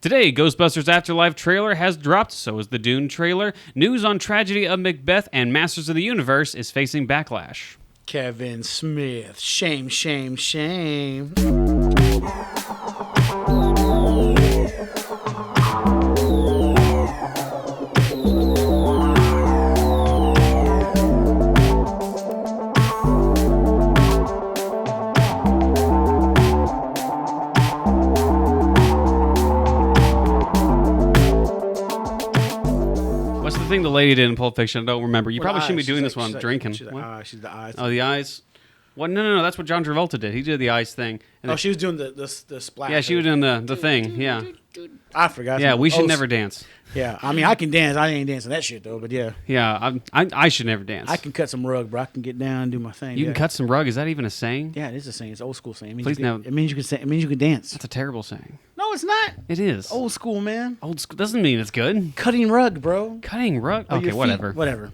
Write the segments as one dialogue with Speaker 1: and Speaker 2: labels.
Speaker 1: Today, Ghostbusters Afterlife trailer has dropped, so is the Dune trailer. News on tragedy of Macbeth and Masters of the Universe is facing backlash.
Speaker 2: Kevin Smith. Shame, shame, shame.
Speaker 1: The lady did in Pulp Fiction. I don't remember. You probably shouldn't be doing this while I'm drinking.
Speaker 2: She's the eyes.
Speaker 1: Oh, the eyes. What? No. That's what John Travolta did. He did the eyes thing.
Speaker 2: And she was doing the splash.
Speaker 1: Yeah, she was doing the thing. Yeah.
Speaker 2: I forgot.
Speaker 1: Yeah, we should never dance.
Speaker 2: Yeah, I mean, I can dance. I ain't dancing that shit though. But yeah.
Speaker 1: Yeah, I should never dance.
Speaker 2: I can cut some rug, bro. I can get down and do my thing.
Speaker 1: You can cut some rug. Is that even a saying?
Speaker 2: Yeah, it is a saying. It's an old school saying.
Speaker 1: Please no.
Speaker 2: It means you can say. It means you can dance.
Speaker 1: That's a terrible saying.
Speaker 2: No, it's not.
Speaker 1: It is.
Speaker 2: Old school, man.
Speaker 1: Old school doesn't mean it's good.
Speaker 2: Cutting rug, bro.
Speaker 1: Cutting rug? Okay, whatever.
Speaker 2: Whatever.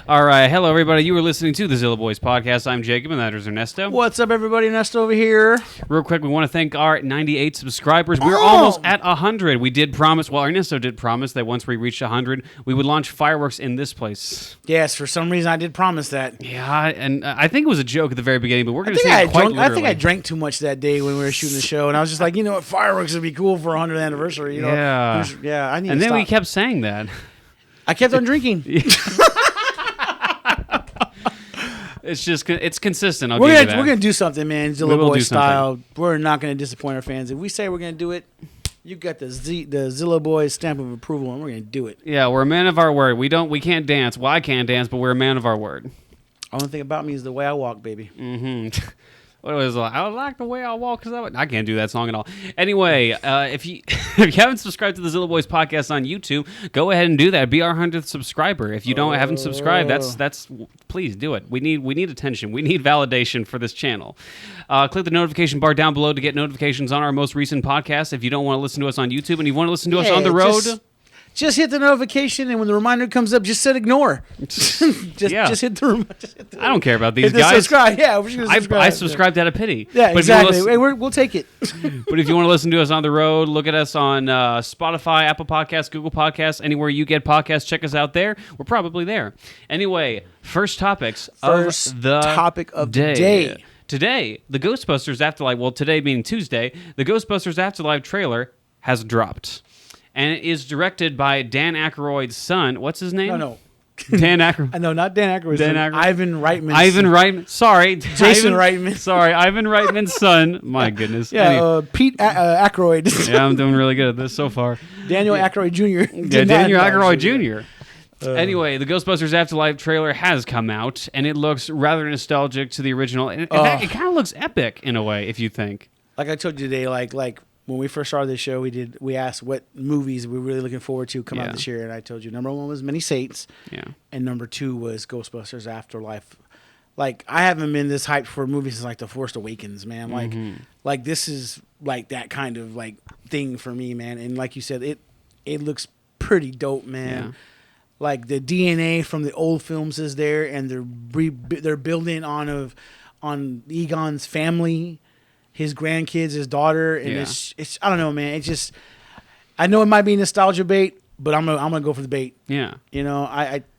Speaker 1: All right. Hello, everybody. You were listening to the Zillo Boyz podcast. I'm Jacob, and that is Ernesto.
Speaker 2: What's up, everybody? Ernesto over here.
Speaker 1: Real quick, we want to thank our 98 subscribers. We're almost at 100. We did promise, well, Ernesto did promise that once we reached 100, we would launch fireworks in this place.
Speaker 2: Yes, for some reason, I did promise that.
Speaker 1: Yeah, and I think it was a joke at the very beginning, but we're going to say it quite literally.
Speaker 2: I think I drank too much that day when we were shooting the show, and I was just like, you know what, fireworks would be cool for 100th anniversary. You know?
Speaker 1: Yeah.
Speaker 2: I need
Speaker 1: and
Speaker 2: to
Speaker 1: then
Speaker 2: stop.
Speaker 1: We kept saying that.
Speaker 2: I kept on drinking.
Speaker 1: It's consistent.
Speaker 2: We're gonna do something, man. Zillo Boyz style.
Speaker 1: Something.
Speaker 2: We're not gonna disappoint our fans. If we say we're gonna do it, you got the Zillo Boyz stamp of approval, and we're gonna do it.
Speaker 1: Yeah, we're a man of our word. We can't dance. Well, I can't dance, but we're a man of our word.
Speaker 2: Only thing about me is the way I walk, baby.
Speaker 1: Mm-hmm. What was like? I like the way I walk because I can't do that song at all. Anyway, if you haven't subscribed to the Zillo Boyz podcast on YouTube, go ahead and do that. Be our 100th subscriber. If you haven't subscribed, that's please do it. We need attention. We need validation for this channel. Click the notification bar down below to get notifications on our most recent podcast. If you don't want to listen to us on YouTube and you want to listen to us on the road.
Speaker 2: Just hit the notification, and when the reminder comes up, just hit ignore. just hit the reminder.
Speaker 1: I don't care about these guys.
Speaker 2: Subscribe. Yeah, we're just gonna subscribe.
Speaker 1: I subscribed out of pity.
Speaker 2: Yeah, but exactly. We'll take it.
Speaker 1: But if you want to listen to us on the road, look at us on Spotify, Apple Podcasts, Google Podcasts, anywhere you get podcasts. Check us out there. We're probably there. Anyway, first topic of the day. Today, the Ghostbusters Afterlife. Well, today being Tuesday, the Ghostbusters Afterlife trailer has dropped. And it is directed by Dan Aykroyd's son. What's his name?
Speaker 2: No.
Speaker 1: Dan Aykroyd.
Speaker 2: No, not Dan Aykroyd's son. Ivan Reitman's
Speaker 1: Ivan Reitman. Sorry.
Speaker 2: Jason Reitman.
Speaker 1: Sorry, Ivan Reitman's son. My goodness.
Speaker 2: Yeah, Pete Aykroyd.
Speaker 1: Yeah, I'm doing really good at this so far.
Speaker 2: Daniel Aykroyd Jr.
Speaker 1: Yeah, Daniel Aykroyd Jr. Anyway, the Ghostbusters Afterlife trailer has come out, and it looks rather nostalgic to the original. In fact, it kind of looks epic in a way, if you think.
Speaker 2: Like I told you today, like when we first started this show, we asked what movies we're really looking forward to come out this year, and I told you number one was Many Saints, and number two was Ghostbusters Afterlife. Like, I haven't been this hyped for movies since like The Force Awakens, man. Like this is like that kind of like thing for me, man. And like you said, it looks pretty dope, man. Yeah. Like the DNA from the old films is there, and they're building on Egon's family. His grandkids, his daughter, and it's I don't know, man. It's just, I know it might be nostalgia bait, but I'm gonna go for the bait.
Speaker 1: Yeah,
Speaker 2: you know,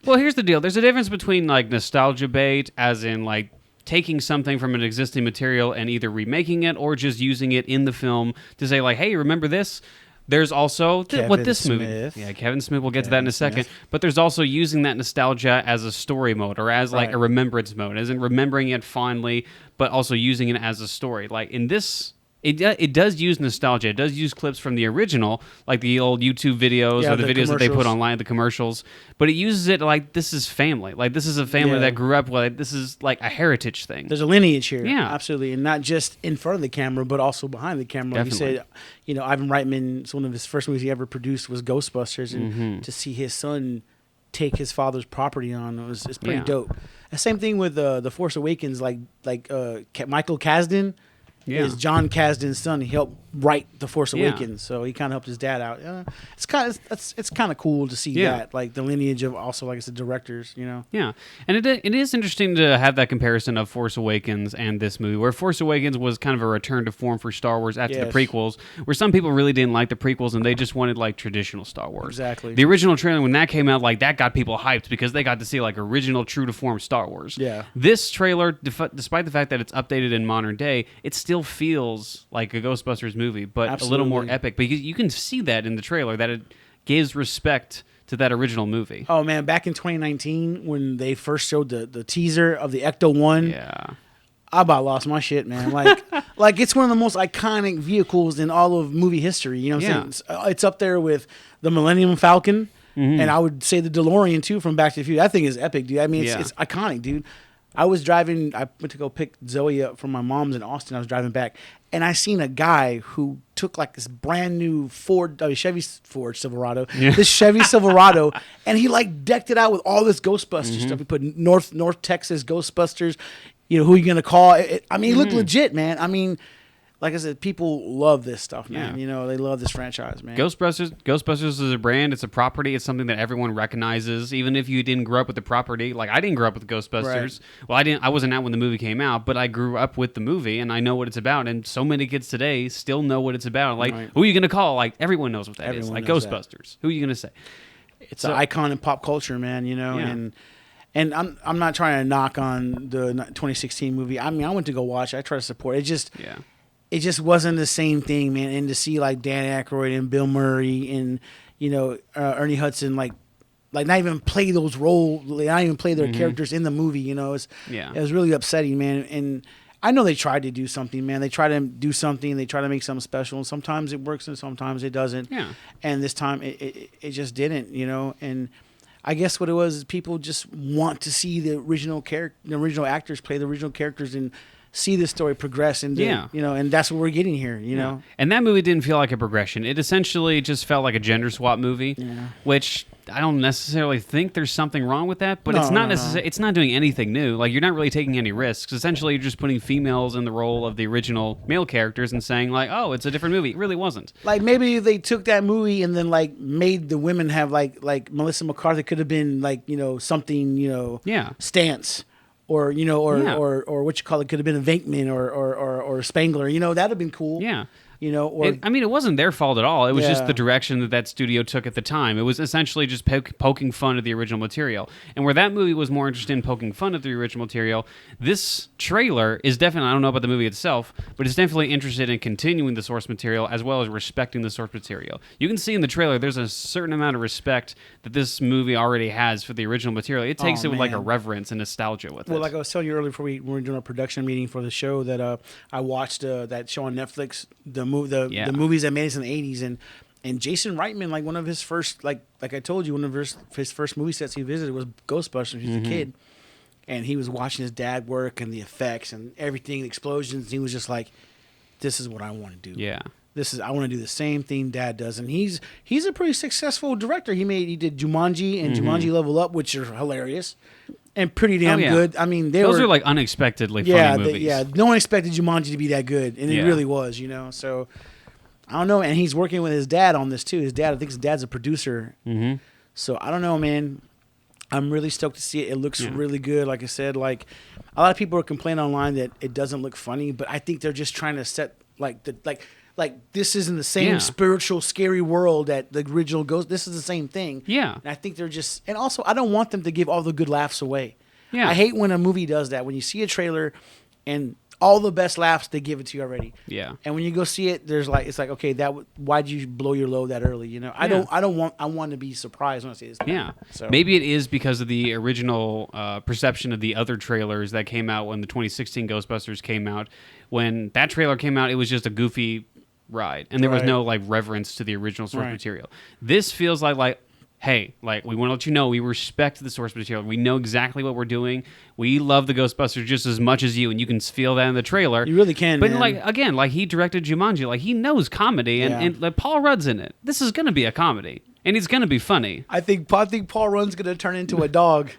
Speaker 1: Well, here's the deal. There's a difference between like nostalgia bait, as in like taking something from an existing material and either remaking it or just using it in the film to say like, hey, remember this? There's also what this movie. Yeah, Kevin Smith. We'll get to that in a second. But there's also using that nostalgia as a story mode or as like a remembrance mode, as in remembering it fondly, but also using it as a story. Like in this, it does use nostalgia. It does use clips from the original, like the old YouTube videos or the videos that they put online, the commercials. But it uses it like this is family. Like this is a family that grew up. Like this is like a heritage thing.
Speaker 2: There's a lineage here.
Speaker 1: Yeah,
Speaker 2: absolutely, and not just in front of the camera, but also behind the camera. Like you said, you know, Ivan Reitman. One of his first movies he ever produced was Ghostbusters, and to see his son take his father's property on it's pretty dope. The same thing with The Force Awakens. Like Michael Kasdan. is John Kasdan's son. He helped write The Force Awakens, so he kind of helped his dad out. It's kind of cool to see that, like the lineage of also, like I said, directors.
Speaker 1: Yeah, and it is interesting to have that comparison of Force Awakens and this movie, where Force Awakens was kind of a return to form for Star Wars after the prequels, where some people really didn't like the prequels and they just wanted like traditional Star Wars.
Speaker 2: Exactly.
Speaker 1: The original trailer, when that came out, like that got people hyped because they got to see like original, true to form Star Wars.
Speaker 2: Yeah.
Speaker 1: This trailer, despite the fact that it's updated in modern day, it still feels like a Ghostbusters movie, but a little more epic. Because you can see that in the trailer, that it gives respect to that original movie.
Speaker 2: Oh man, back in 2019 when they first showed the teaser of the Ecto-1, I about lost my shit, man. Like like it's one of the most iconic vehicles in all of movie history. You know what I'm saying? It's up there with the Millennium Falcon, and I would say the DeLorean too from Back to the Future. That thing is epic, dude. I mean, it's iconic, dude. I was driving. I went to go pick Zoe up from my mom's in Austin. I was driving back, and I seen a guy who took like this brand new Chevy Silverado, this Chevy Silverado, and he like decked it out with all this Ghostbusters stuff. He put North Texas Ghostbusters. You know, who you gonna call? I mean, he looked legit, man. I mean, like I said, people love this stuff, man. Yeah. You know, they love this franchise, man.
Speaker 1: Ghostbusters is a brand. It's a property. It's something that everyone recognizes, even if you didn't grow up with the property. Like I didn't grow up with Ghostbusters. Right. Well, I wasn't out when the movie came out, but I grew up with the movie, and I know what it's about. And so many kids today still know what it's about. Like, who are you gonna call? Like, everyone knows what that is. Like Ghostbusters. That. Who are you gonna say?
Speaker 2: It's an icon in pop culture, man. You know, and I'm not trying to knock on the 2016 movie. I mean, I went to go watch it. I try to support it. It just wasn't the same thing, man. And to see like Dan Aykroyd and Bill Murray and Ernie Hudson like not even play those roles, not even play their characters in the movie. It was really upsetting, man. And I know they tried to do something, man. They try to do something. They try to make something special, and sometimes it works and sometimes it doesn't. Yeah. And this time it just didn't, And I guess what it was is people just want to see the original actors play the original characters and see the story progress and and that's what we're getting here, you know.
Speaker 1: And that movie didn't feel like a progression. It essentially just felt like a gender swap movie, which I don't necessarily think there's something wrong with that, but it's not necessarily. It's not doing anything new. Like you're not really taking any risks. Essentially, you're just putting females in the role of the original male characters and saying like, oh, it's a different movie. It really wasn't.
Speaker 2: Like maybe they took that movie and then like made the women have like Melissa McCarthy could have been like something stance. Or or what you call it could have been a Venkman or Spangler. That'd have been cool.
Speaker 1: Yeah.
Speaker 2: It
Speaker 1: wasn't their fault at all. It was just the direction that studio took at the time. It was essentially just poking fun at the original material. And where that movie was more interested in poking fun at the original material, this trailer is definitely, I don't know about the movie itself, but it's definitely interested in continuing the source material as well as respecting the source material. You can see in the trailer there's a certain amount of respect that this movie already has for the original material. It takes it with like a reverence and nostalgia with it.
Speaker 2: Well, like I was telling you earlier before we were doing a production meeting for the show that I watched that show on Netflix, the movies that made us in the 80s, and Jason Reitman, like one of his first, like I told you, one of his first movie sets he visited was Ghostbusters. He was a kid, and he was watching his dad work and the effects and everything, the explosions. And he was just like, "This is what I want to do.
Speaker 1: Yeah,
Speaker 2: I want to do the same thing Dad does." And he's a pretty successful director. He did Jumanji and Jumanji Level Up, which are hilarious and pretty damn good. I mean,
Speaker 1: those are like unexpectedly funny movies.
Speaker 2: No one expected Jumanji to be that good, and it really was, So I don't know, and he's working with his dad on this too. I think his dad's a producer. So I don't know, man. I'm really stoked to see it. It looks really good. Like I said, like a lot of people are complaining online that it doesn't look funny, but I think they're just trying to set like this isn't the same spiritual, scary world that the original Ghost. This is the same thing. Yeah. And I think they're just, and also I don't want them to give all the good laughs away. Yeah. I hate when a movie does that. When you see a trailer and all the best laughs, they give it to you already. Yeah. And when you go see it, it's like, okay, why'd you blow your load that early? I want to be surprised when I see this.
Speaker 1: Yeah. So maybe it is because of the original perception of the other trailers that came out when the 2016 Ghostbusters came out. When that trailer came out, it was just a goofy ride, and there was no like reverence to the original source material. This feels like hey, like we want to let you know we respect the source material. We know exactly what we're doing. We love the Ghostbusters just as much as you, and you can feel that in the trailer.
Speaker 2: You really can.
Speaker 1: But
Speaker 2: man.
Speaker 1: like he directed Jumanji, like he knows comedy, and like Paul Rudd's in it. This is gonna be a comedy, and he's gonna be funny.
Speaker 2: I think Paul Rudd's gonna turn into a dog.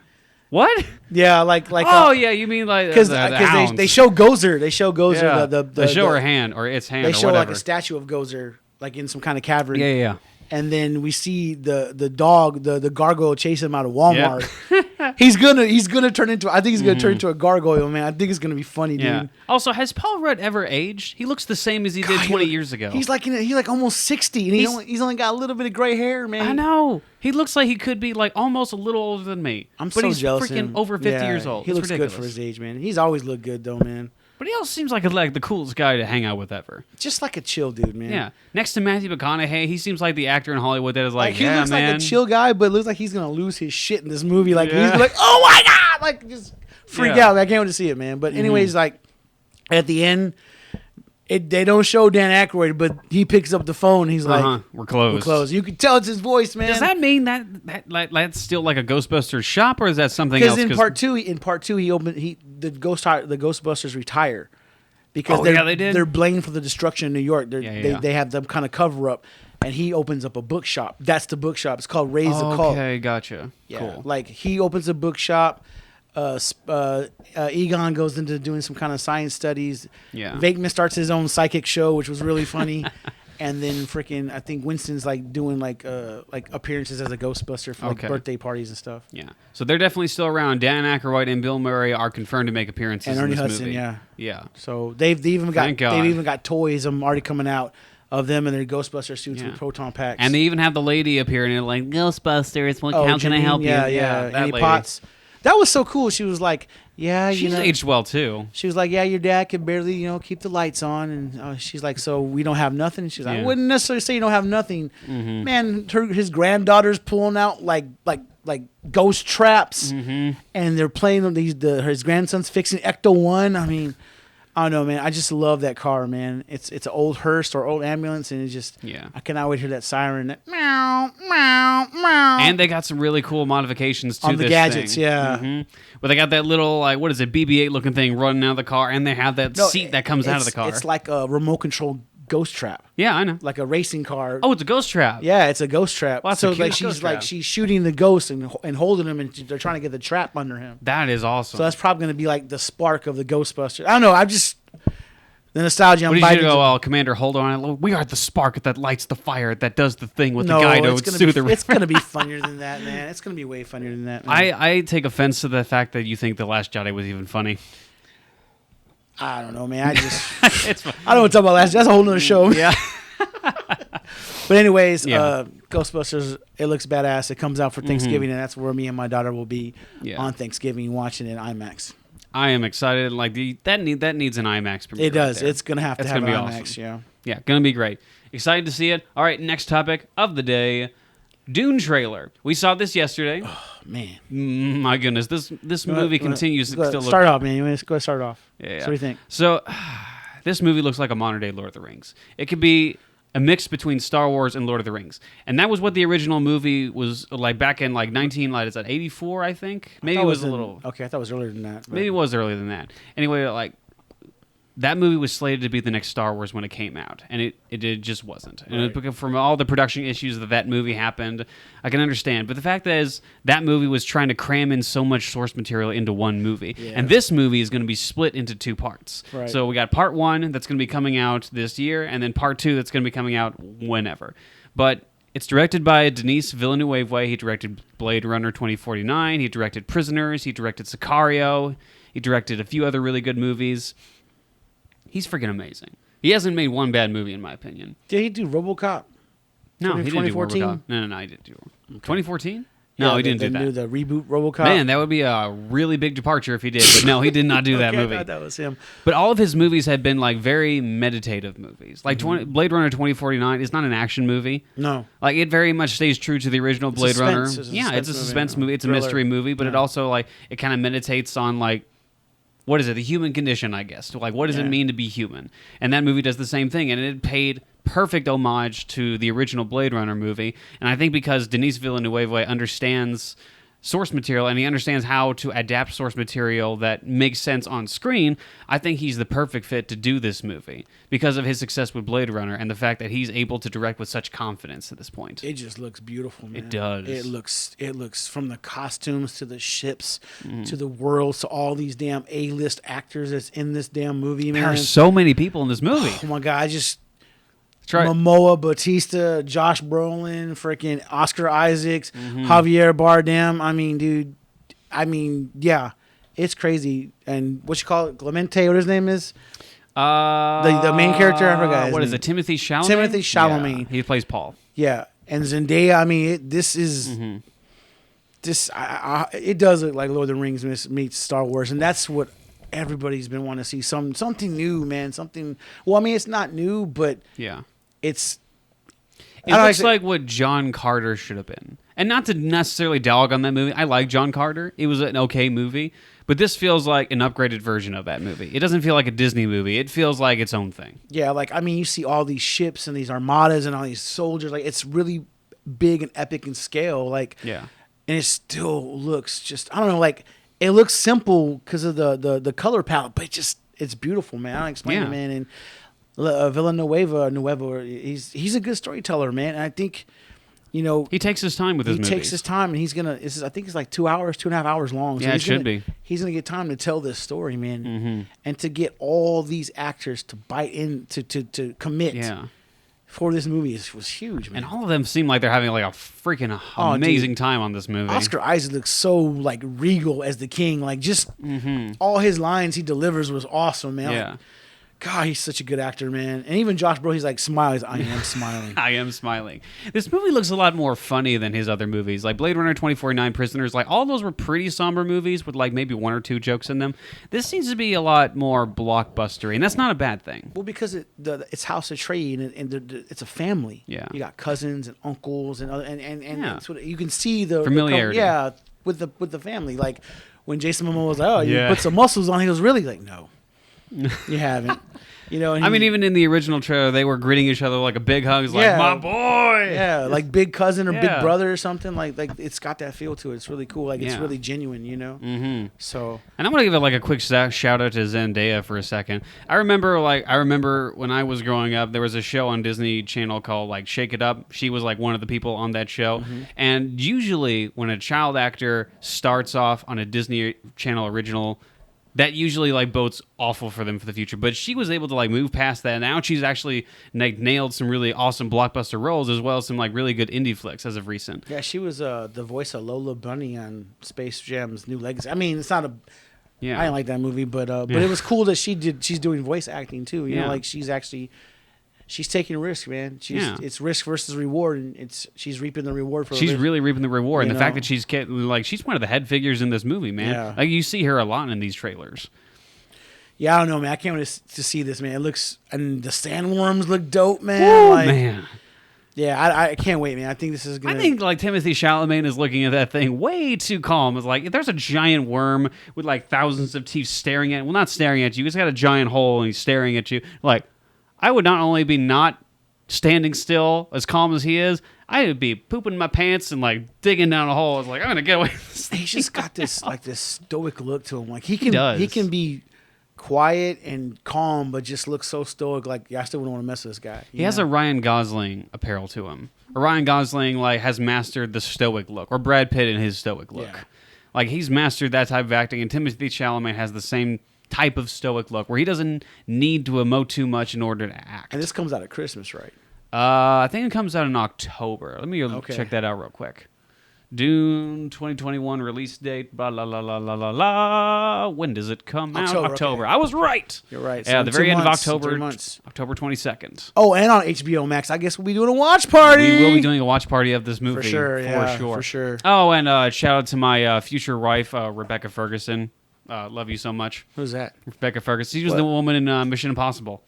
Speaker 1: What?
Speaker 2: Yeah, like.
Speaker 1: Oh yeah, you mean like
Speaker 2: because
Speaker 1: the
Speaker 2: they show Gozer. They show Gozer.
Speaker 1: Yeah.
Speaker 2: They
Speaker 1: show her hand or its hand.
Speaker 2: They
Speaker 1: or
Speaker 2: show
Speaker 1: whatever.
Speaker 2: like a statue of Gozer, like in some kind of cavern.
Speaker 1: Yeah.
Speaker 2: And then we see the dog, the gargoyle chase him out of Walmart.
Speaker 1: Yep.
Speaker 2: he's gonna turn into. I think he's gonna turn into a gargoyle, man. I think it's gonna be funny, dude.
Speaker 1: Also, has Paul Rudd ever aged? He looks the same as he did 20 years ago.
Speaker 2: He's like almost 60, and he's only got a little bit of gray hair, man.
Speaker 1: I know. He looks like he could be like almost a little older than me.
Speaker 2: But
Speaker 1: so
Speaker 2: he's
Speaker 1: jealous. Freaking
Speaker 2: him.
Speaker 1: over 50 years old.
Speaker 2: He looks
Speaker 1: ridiculous.
Speaker 2: good for his age, man. He's always looked good though, man.
Speaker 1: But he also seems like the coolest guy to hang out with ever.
Speaker 2: Just like a chill dude, man.
Speaker 1: Yeah. Next to Matthew McConaughey, he seems like the actor in Hollywood that is like,
Speaker 2: he looks
Speaker 1: man.
Speaker 2: like a chill guy, but looks like he's gonna lose his shit in this movie. Like he's like, oh my god, like just freak out. I can't wait to see it, man. But anyways, like at the end, they don't show Dan Aykroyd, but he picks up the phone. He's like,
Speaker 1: we're closed.
Speaker 2: We're closed. You can tell it's his voice, man.
Speaker 1: Does that mean that's still like a Ghostbusters shop, or is that something else?
Speaker 2: Because in part two, the Ghostbusters retire because they're blamed for the destruction in New York. They have them kind of cover up, and he opens up a bookshop. That's the bookshop. It's called Raise the Cult.
Speaker 1: Okay, gotcha.
Speaker 2: Yeah,
Speaker 1: cool.
Speaker 2: like he opens a bookshop. Egon goes into doing some kind of science studies.
Speaker 1: Yeah.
Speaker 2: Venkman starts his own psychic show, which was really funny. And then freaking, I think Winston's like doing like appearances as a Ghostbuster for like birthday parties and stuff.
Speaker 1: Yeah. So they're definitely still around. Dan Aykroyd and Bill Murray are confirmed to make appearances
Speaker 2: And Ernie
Speaker 1: in this
Speaker 2: Hudson,
Speaker 1: movie.
Speaker 2: yeah. So they've even got toys already coming out of them in their Ghostbuster suits with proton packs.
Speaker 1: And they even have the lady appear and they're like, Ghostbusters, how can I help you?
Speaker 2: Yeah. Annie Potts. That was so cool. She was like,
Speaker 1: she's aged well too.
Speaker 2: She was like, your dad could barely, keep the lights on, and she's like, so we don't have nothing. She's like, I wouldn't necessarily say you don't have nothing, man. His granddaughter's pulling out like ghost traps, and they're playing his grandson's fixing Ecto-1. I mean, I don't know, man. I just love that car, man. It's an old hearse or old ambulance, and it's just I cannot wait to hear that siren. That meow, meow, meow.
Speaker 1: And they got some really cool modifications to
Speaker 2: on the gadgets,
Speaker 1: thing.
Speaker 2: yeah.
Speaker 1: But they got that little what is it, BB-8 looking thing running out of the car, and they have that seat that comes out of the car.
Speaker 2: It's like a remote control ghost trap.
Speaker 1: Yeah, I know.
Speaker 2: Like a racing car.
Speaker 1: Oh, it's a ghost trap.
Speaker 2: Yeah, it's a ghost trap.
Speaker 1: Well,
Speaker 2: so she's shooting the ghost and holding him, and they're trying to get the trap under him.
Speaker 1: That is awesome.
Speaker 2: So that's probably going to be like the spark of the Ghostbusters. I don't know. The nostalgia.
Speaker 1: What did you go, Commander, hold on. We are the spark that lights the fire, that does the thing with the guy to soothe the river.
Speaker 2: It's going to be funnier than that, man. It's going to be way funnier than that, man.
Speaker 1: I take offense to the fact that you think The Last Jedi was even funny.
Speaker 2: I don't know, man. I don't want to talk about Last Jedi. That's a whole nother show.
Speaker 1: Yeah.
Speaker 2: But anyways, Ghostbusters, it looks badass. It comes out for Thanksgiving, and that's where me and my daughter will be on Thanksgiving watching it in IMAX.
Speaker 1: I am excited. Like that needs an IMAX premiere.
Speaker 2: It does.
Speaker 1: Right,
Speaker 2: it's gonna have to have an IMAX.
Speaker 1: Awesome. Yeah, gonna be great. Excited to see it. All right, next topic of the day: Dune trailer. We saw this yesterday.
Speaker 2: Oh man,
Speaker 1: my goodness, this movie continues to still
Speaker 2: start off, man. You want to go start off?
Speaker 1: Yeah.
Speaker 2: So what do you think?
Speaker 1: So this movie looks like a modern day Lord of the Rings. It could be a mix between Star Wars and Lord of the Rings, and that was what the original movie was like back in like 84, I think. Maybe it was a little.
Speaker 2: Okay, I thought it was earlier than that. But.
Speaker 1: Maybe it was earlier than that. Anyway, like that movie was slated to be the next Star Wars when it came out, and it just wasn't. And from all the production issues that movie happened, I can understand. But the fact is, that movie was trying to cram in so much source material into one movie, and this movie is going to be split into two parts.
Speaker 2: Right.
Speaker 1: So we got part one that's going to be coming out this year, and then part two that's going to be coming out whenever. But it's directed by Denis Villeneuve. He directed Blade Runner 2049. He directed Prisoners. He directed Sicario. He directed a few other really good movies. He's freaking amazing. He hasn't made one bad movie, in my opinion.
Speaker 2: Did he do RoboCop?
Speaker 1: No, he didn't do RoboCop. No, he didn't do 2014? No, he didn't do that.
Speaker 2: The reboot RoboCop?
Speaker 1: Man, that would be a really big departure if he did. But no, he did not do that movie.
Speaker 2: I thought that was him.
Speaker 1: But all of his movies have been like very meditative movies. Like Blade Runner 2049 is not an action movie.
Speaker 2: No.
Speaker 1: Like it very much stays true to the original Blade Runner.
Speaker 2: It's
Speaker 1: a suspense movie. It's a mystery movie, but it also like it kind of meditates on like what is it? The human condition, I guess. Like, what does it mean to be human? And that movie does the same thing, and it paid perfect homage to the original Blade Runner movie. And I think because Denis Villeneuve understands source material and he understands how to adapt source material that makes sense on screen, I think he's the perfect fit to do this movie because of his success with Blade Runner and the fact that he's able to direct with such confidence at this point.
Speaker 2: It just looks beautiful, man.
Speaker 1: It does.
Speaker 2: It looks from the costumes to the ships to the worlds to all these damn A-list actors that's in this damn movie, man.
Speaker 1: There are so many people in this movie.
Speaker 2: Oh my God, Momoa, Bautista, Josh Brolin, freaking Oscar Isaacs, Javier Bardem. I mean, dude. Yeah, it's crazy. And what you call it, Clemente? What his name is? The main character. I forgot.
Speaker 1: What is it? Timothy Chalamet.
Speaker 2: Timothy Chalamet.
Speaker 1: Yeah, he plays Paul.
Speaker 2: Yeah, and Zendaya. I mean, this is this. It does look like Lord of the Rings meets Star Wars, and that's what everybody's been wanting to see. Something new, man. Something. Well, I mean, it's not new, but
Speaker 1: yeah.
Speaker 2: It
Speaker 1: looks like what John Carter should have been. And not to necessarily dog on that movie. I like John Carter. It was an okay movie. But this feels like an upgraded version of that movie. It doesn't feel like a Disney movie. It feels like its own thing.
Speaker 2: Yeah, you see all these ships and these armadas and all these soldiers. Like, it's really big and epic in scale. And it still looks just, I don't know, like, it looks simple because of the color palette. But it's beautiful, man. I don't explain it, man. And Villanueva, he's a good storyteller, man. And I think,
Speaker 1: he takes his time with his movies.
Speaker 2: He takes his time, and he's gonna. I think it's like 2.5 hours long. So
Speaker 1: yeah, it should be.
Speaker 2: He's gonna get time to tell this story, man, and to get all these actors to bite in, to commit. For this movie was huge, man.
Speaker 1: And all of them seem like they're having like a freaking amazing time on this movie.
Speaker 2: Oscar Isaac looks so like regal as the king. Like just all his lines he delivers was awesome, man.
Speaker 1: Yeah.
Speaker 2: Like, God, he's such a good actor, man. And even Josh Brolin, he's like smiling. I am smiling.
Speaker 1: I am smiling. This movie looks a lot more funny than his other movies. Like Blade Runner 2049, Prisoners, like all those were pretty somber movies with like maybe one or two jokes in them. This seems to be a lot more blockbustery, and that's not a bad thing.
Speaker 2: Well, because it's House of Trade, and it's a family.
Speaker 1: Yeah.
Speaker 2: You got cousins and uncles and that's what you can see the
Speaker 1: familiarity.
Speaker 2: With the family. Like when Jason Momoa was like, "Oh, you put some muscles on," he was really like, "No." You haven't. And
Speaker 1: I mean, even in the original trailer, they were greeting each other like a big hug. It's like, my boy.
Speaker 2: Yeah, like big cousin or big brother or something. Like it's got that feel to it. It's really cool. Like it's really genuine, Mm-hmm. So.
Speaker 1: And I'm gonna give it like a quick shout out to Zendaya for a second. I remember when I was growing up, there was a show on Disney Channel called like Shake It Up. She was like one of the people on that show. And usually, when a child actor starts off on a Disney Channel original, that usually like bodes awful for them for the future. But she was able to like move past that. Now she's actually like nailed some really awesome blockbuster roles as well as some like really good indie flicks as of recent.
Speaker 2: Yeah, she was the voice of Lola Bunny on Space Jam's New Legacy. I mean, it's not a. Yeah. I didn't like that movie, but it was cool that she's doing voice acting too. You know, like she's taking a risk, man. It's risk versus reward, and she's reaping the reward for.
Speaker 1: She's really reaping the reward, and the fact that she's one of the head figures in this movie, man.
Speaker 2: Yeah.
Speaker 1: Like you see her a lot in these trailers.
Speaker 2: Yeah, I don't know, man. I can't wait to see this, man. It looks, and the sandworms look dope, man.
Speaker 1: Woo, man.
Speaker 2: Yeah, I can't wait, man. I think this is gonna.
Speaker 1: I think like Timothy Chalamet is looking at that thing way too calm. It's like if there's a giant worm with like thousands of teeth staring at, not staring at you. It's got a giant hole and he's staring at you. Like, I would not only be not standing still as calm as he is, I would be pooping my pants and like digging down a hole. It's like I'm gonna get away with this.
Speaker 2: He's just got this like this stoic look to him. Like he can be quiet and calm, but just looks so stoic. Like I still wouldn't want to mess with this guy.
Speaker 1: He has a Ryan Gosling apparel to him. Or Ryan Gosling like has mastered the stoic look, or Brad Pitt in his stoic look. Yeah. Like he's mastered that type of acting, and Timothy Chalamet has the same type of stoic look where he doesn't need to emote too much in order to act.
Speaker 2: And this comes out at Christmas, right?
Speaker 1: I think it comes out in October. Let me check that out real quick. Dune 2021 release date. Blah, la, la, la, la, la, la. When does it come out? October. Okay. I was right.
Speaker 2: You're right.
Speaker 1: Yeah, the very end of October. October 22nd.
Speaker 2: Oh, and on HBO Max. I guess we'll be doing a watch party.
Speaker 1: We will be doing a watch party of this movie. For sure. Oh, and shout out to my future wife, Rebecca Ferguson. Love you so much.
Speaker 2: Who's that?
Speaker 1: Rebecca Ferguson. She was the woman in Mission Impossible.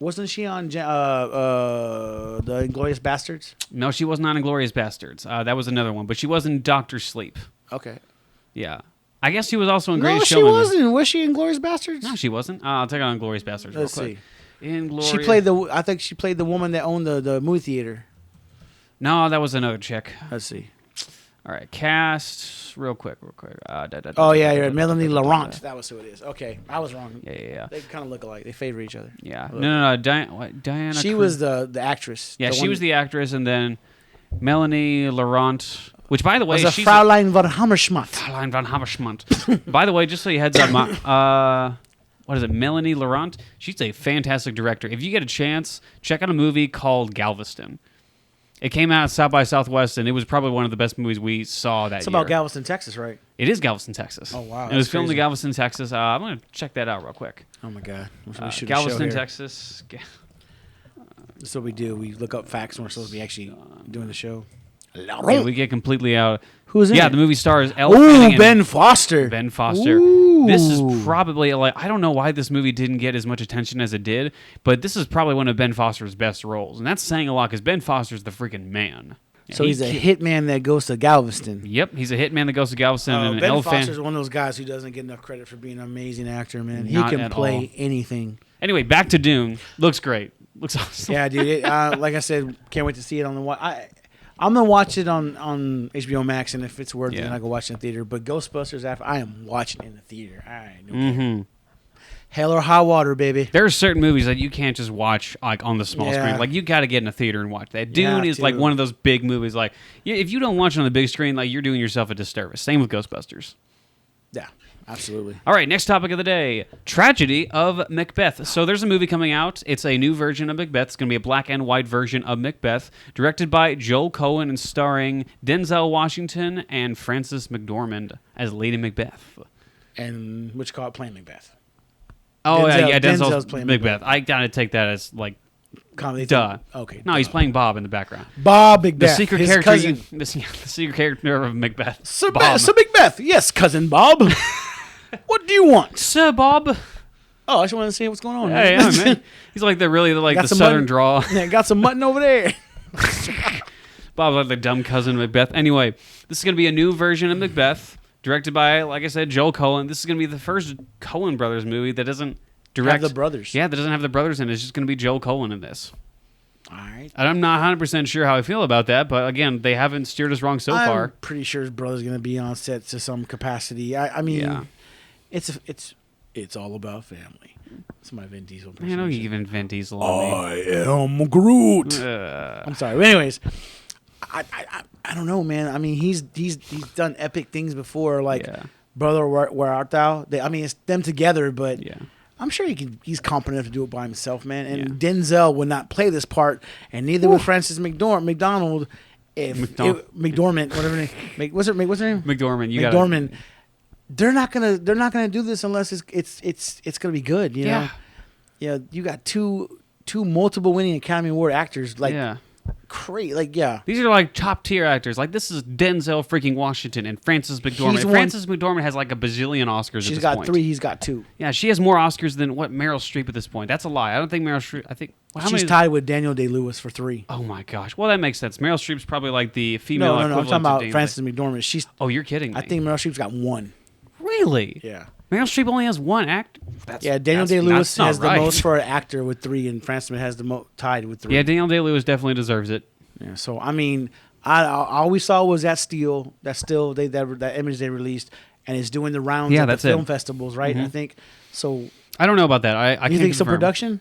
Speaker 2: Wasn't she on the Inglourious Bastards?
Speaker 1: No, she was not in Inglourious Bastards. That was another one, but she was in Doctor Sleep.
Speaker 2: Okay.
Speaker 1: Yeah. I guess she was also in Greatest
Speaker 2: Showman.
Speaker 1: No,
Speaker 2: she wasn't. Was she in Inglourious Bastards?
Speaker 1: No, she wasn't. I'll take it on Inglourious Bastards real quick. Let's see.
Speaker 2: She played I think she played the woman that owned the movie theater.
Speaker 1: No, that was another chick.
Speaker 2: Let's see.
Speaker 1: All right, cast real quick.
Speaker 2: Oh yeah, Melanie Laurent. That was who it is. Okay, I was wrong.
Speaker 1: Yeah.
Speaker 2: They kind of look alike. They favor each other.
Speaker 1: Yeah. No. Diana.
Speaker 2: She was the actress.
Speaker 1: Yeah, she was the actress, and then Melanie Laurent, which by the way,
Speaker 2: she's Fraulein von Hammerschmidt.
Speaker 1: Fraulein von Hammerschmidt. By the way, just so you heads up, what is it? Melanie Laurent. She's a fantastic director. If you get a chance, check out a movie called Galveston. It came out at South by Southwest, and it was probably one of the best movies we saw that year.
Speaker 2: It's about Galveston, Texas, right?
Speaker 1: It is Galveston, Texas.
Speaker 2: Oh, wow.
Speaker 1: It was filmed in Galveston, Texas. I'm going to check that out real quick.
Speaker 2: Oh, my God.
Speaker 1: Galveston, Texas.
Speaker 2: This is what we do. We look up facts when we're supposed to be actually doing the show.
Speaker 1: Yeah, we get completely out.
Speaker 2: Who's in it?
Speaker 1: Yeah, the movie stars
Speaker 2: Ben Foster.
Speaker 1: Ben Foster.
Speaker 2: Ooh.
Speaker 1: This is probably, I don't know why this movie didn't get as much attention as it did, but this is probably one of Ben Foster's best roles. And that's saying a lot because Ben Foster's the freaking man.
Speaker 2: Yeah, so he's a hitman that goes to Galveston.
Speaker 1: Yep, he's a hitman that goes to Galveston. And
Speaker 2: Ben Foster's one of those guys who doesn't get enough credit for being an amazing actor, man. He can play anything.
Speaker 1: Anyway, back to Dune. Looks great. Looks awesome.
Speaker 2: Yeah, dude. Like I said, can't wait to see it on the I'm gonna watch it on HBO Max, and if it's worth it, then I go watch it in the theater. But Ghostbusters, I am watching it in the theater. Hell or high water, baby.
Speaker 1: There are certain movies that you can't just watch on the small screen. Like you got to get in a theater and watch that. Dune is like one of those big movies. Like if you don't watch it on the big screen, like you're doing yourself a disservice. Same with Ghostbusters.
Speaker 2: Yeah. Absolutely.
Speaker 1: All right, next topic of the day. Tragedy of Macbeth. So there's a movie coming out. It's a new version of Macbeth. It's going to be a black and white version of Macbeth, directed by Joel Cohen and starring Denzel Washington and Frances McDormand as Lady Macbeth.
Speaker 2: And which call it playing Macbeth?
Speaker 1: Oh, Denzel's playing Macbeth. I got to take that as like...
Speaker 2: Comedy.
Speaker 1: Duh.
Speaker 2: Okay.
Speaker 1: No, he's playing Bob in the background.
Speaker 2: Bob Macbeth.
Speaker 1: The secret character.
Speaker 2: Cousin.
Speaker 1: The secret character of Macbeth.
Speaker 2: Sir Macbeth. Yes, cousin Bob. What do you want,
Speaker 1: Sir Bob?
Speaker 2: Oh, I just wanted to see what's going on.
Speaker 1: Yeah, man. He's like the southern draw.
Speaker 2: Yeah, got some mutton over there.
Speaker 1: Bob's like the dumb cousin of Macbeth. Anyway, this is going to be a new version of Macbeth, directed by, like I said, Joel Cohen. This is going to be the first Coen Brothers movie that doesn't direct
Speaker 2: have the brothers.
Speaker 1: Yeah, that doesn't have the brothers in it. It's just going to be Joel Cohen in this.
Speaker 2: All right.
Speaker 1: And I'm not 100% sure how I feel about that, but again, they haven't steered us wrong so far.
Speaker 2: I'm pretty sure his brother's going to be on set to some capacity. I mean... Yeah. It's all about family. It's my Vin Diesel.
Speaker 1: I know even Vin Diesel.
Speaker 2: I am Groot. I'm sorry. But anyways, I don't know, man. I mean, he's done epic things before, like Brother, Where Art Thou? It's them together, but I'm sure he's competent enough to do it by himself, man. And Denzel would not play this part, and neither would Frances McDormand. McDormand, whatever her name. What's her name?
Speaker 1: McDormand.
Speaker 2: McDormand. They're not gonna do this unless it's gonna be good, you know. Yeah, you got two multiple winning Academy Award actors, great,
Speaker 1: These are like top tier actors. Like this is Denzel freaking Washington and Frances McDormand. Frances McDormand has like a bazillion Oscars.
Speaker 2: She's got 3. He's got 2.
Speaker 1: Yeah, she has more Oscars than what Meryl Streep at this point. That's a lie. I don't think Meryl Streep. I think
Speaker 2: she's tied with Daniel Day-Lewis for 3.
Speaker 1: Oh my gosh. Well, that makes sense. Meryl Streep's probably like the female.
Speaker 2: No. I'm talking about Frances McDormand.
Speaker 1: Oh, you're kidding me.
Speaker 2: I think Meryl Streep's got 1.
Speaker 1: Really?
Speaker 2: Yeah.
Speaker 1: Meryl Streep only has 1 act.
Speaker 2: Daniel Day-Lewis has the most for an actor with 3, and Frances has the tied with 3.
Speaker 1: Yeah, Daniel Day-Lewis definitely deserves it.
Speaker 2: Yeah. So I mean, all we saw was that still that image they released, and it's doing the rounds at the film festivals, right? Mm-hmm. I think so. I
Speaker 1: don't know about that. I
Speaker 2: you
Speaker 1: can't
Speaker 2: think it's a
Speaker 1: confirm.
Speaker 2: Production?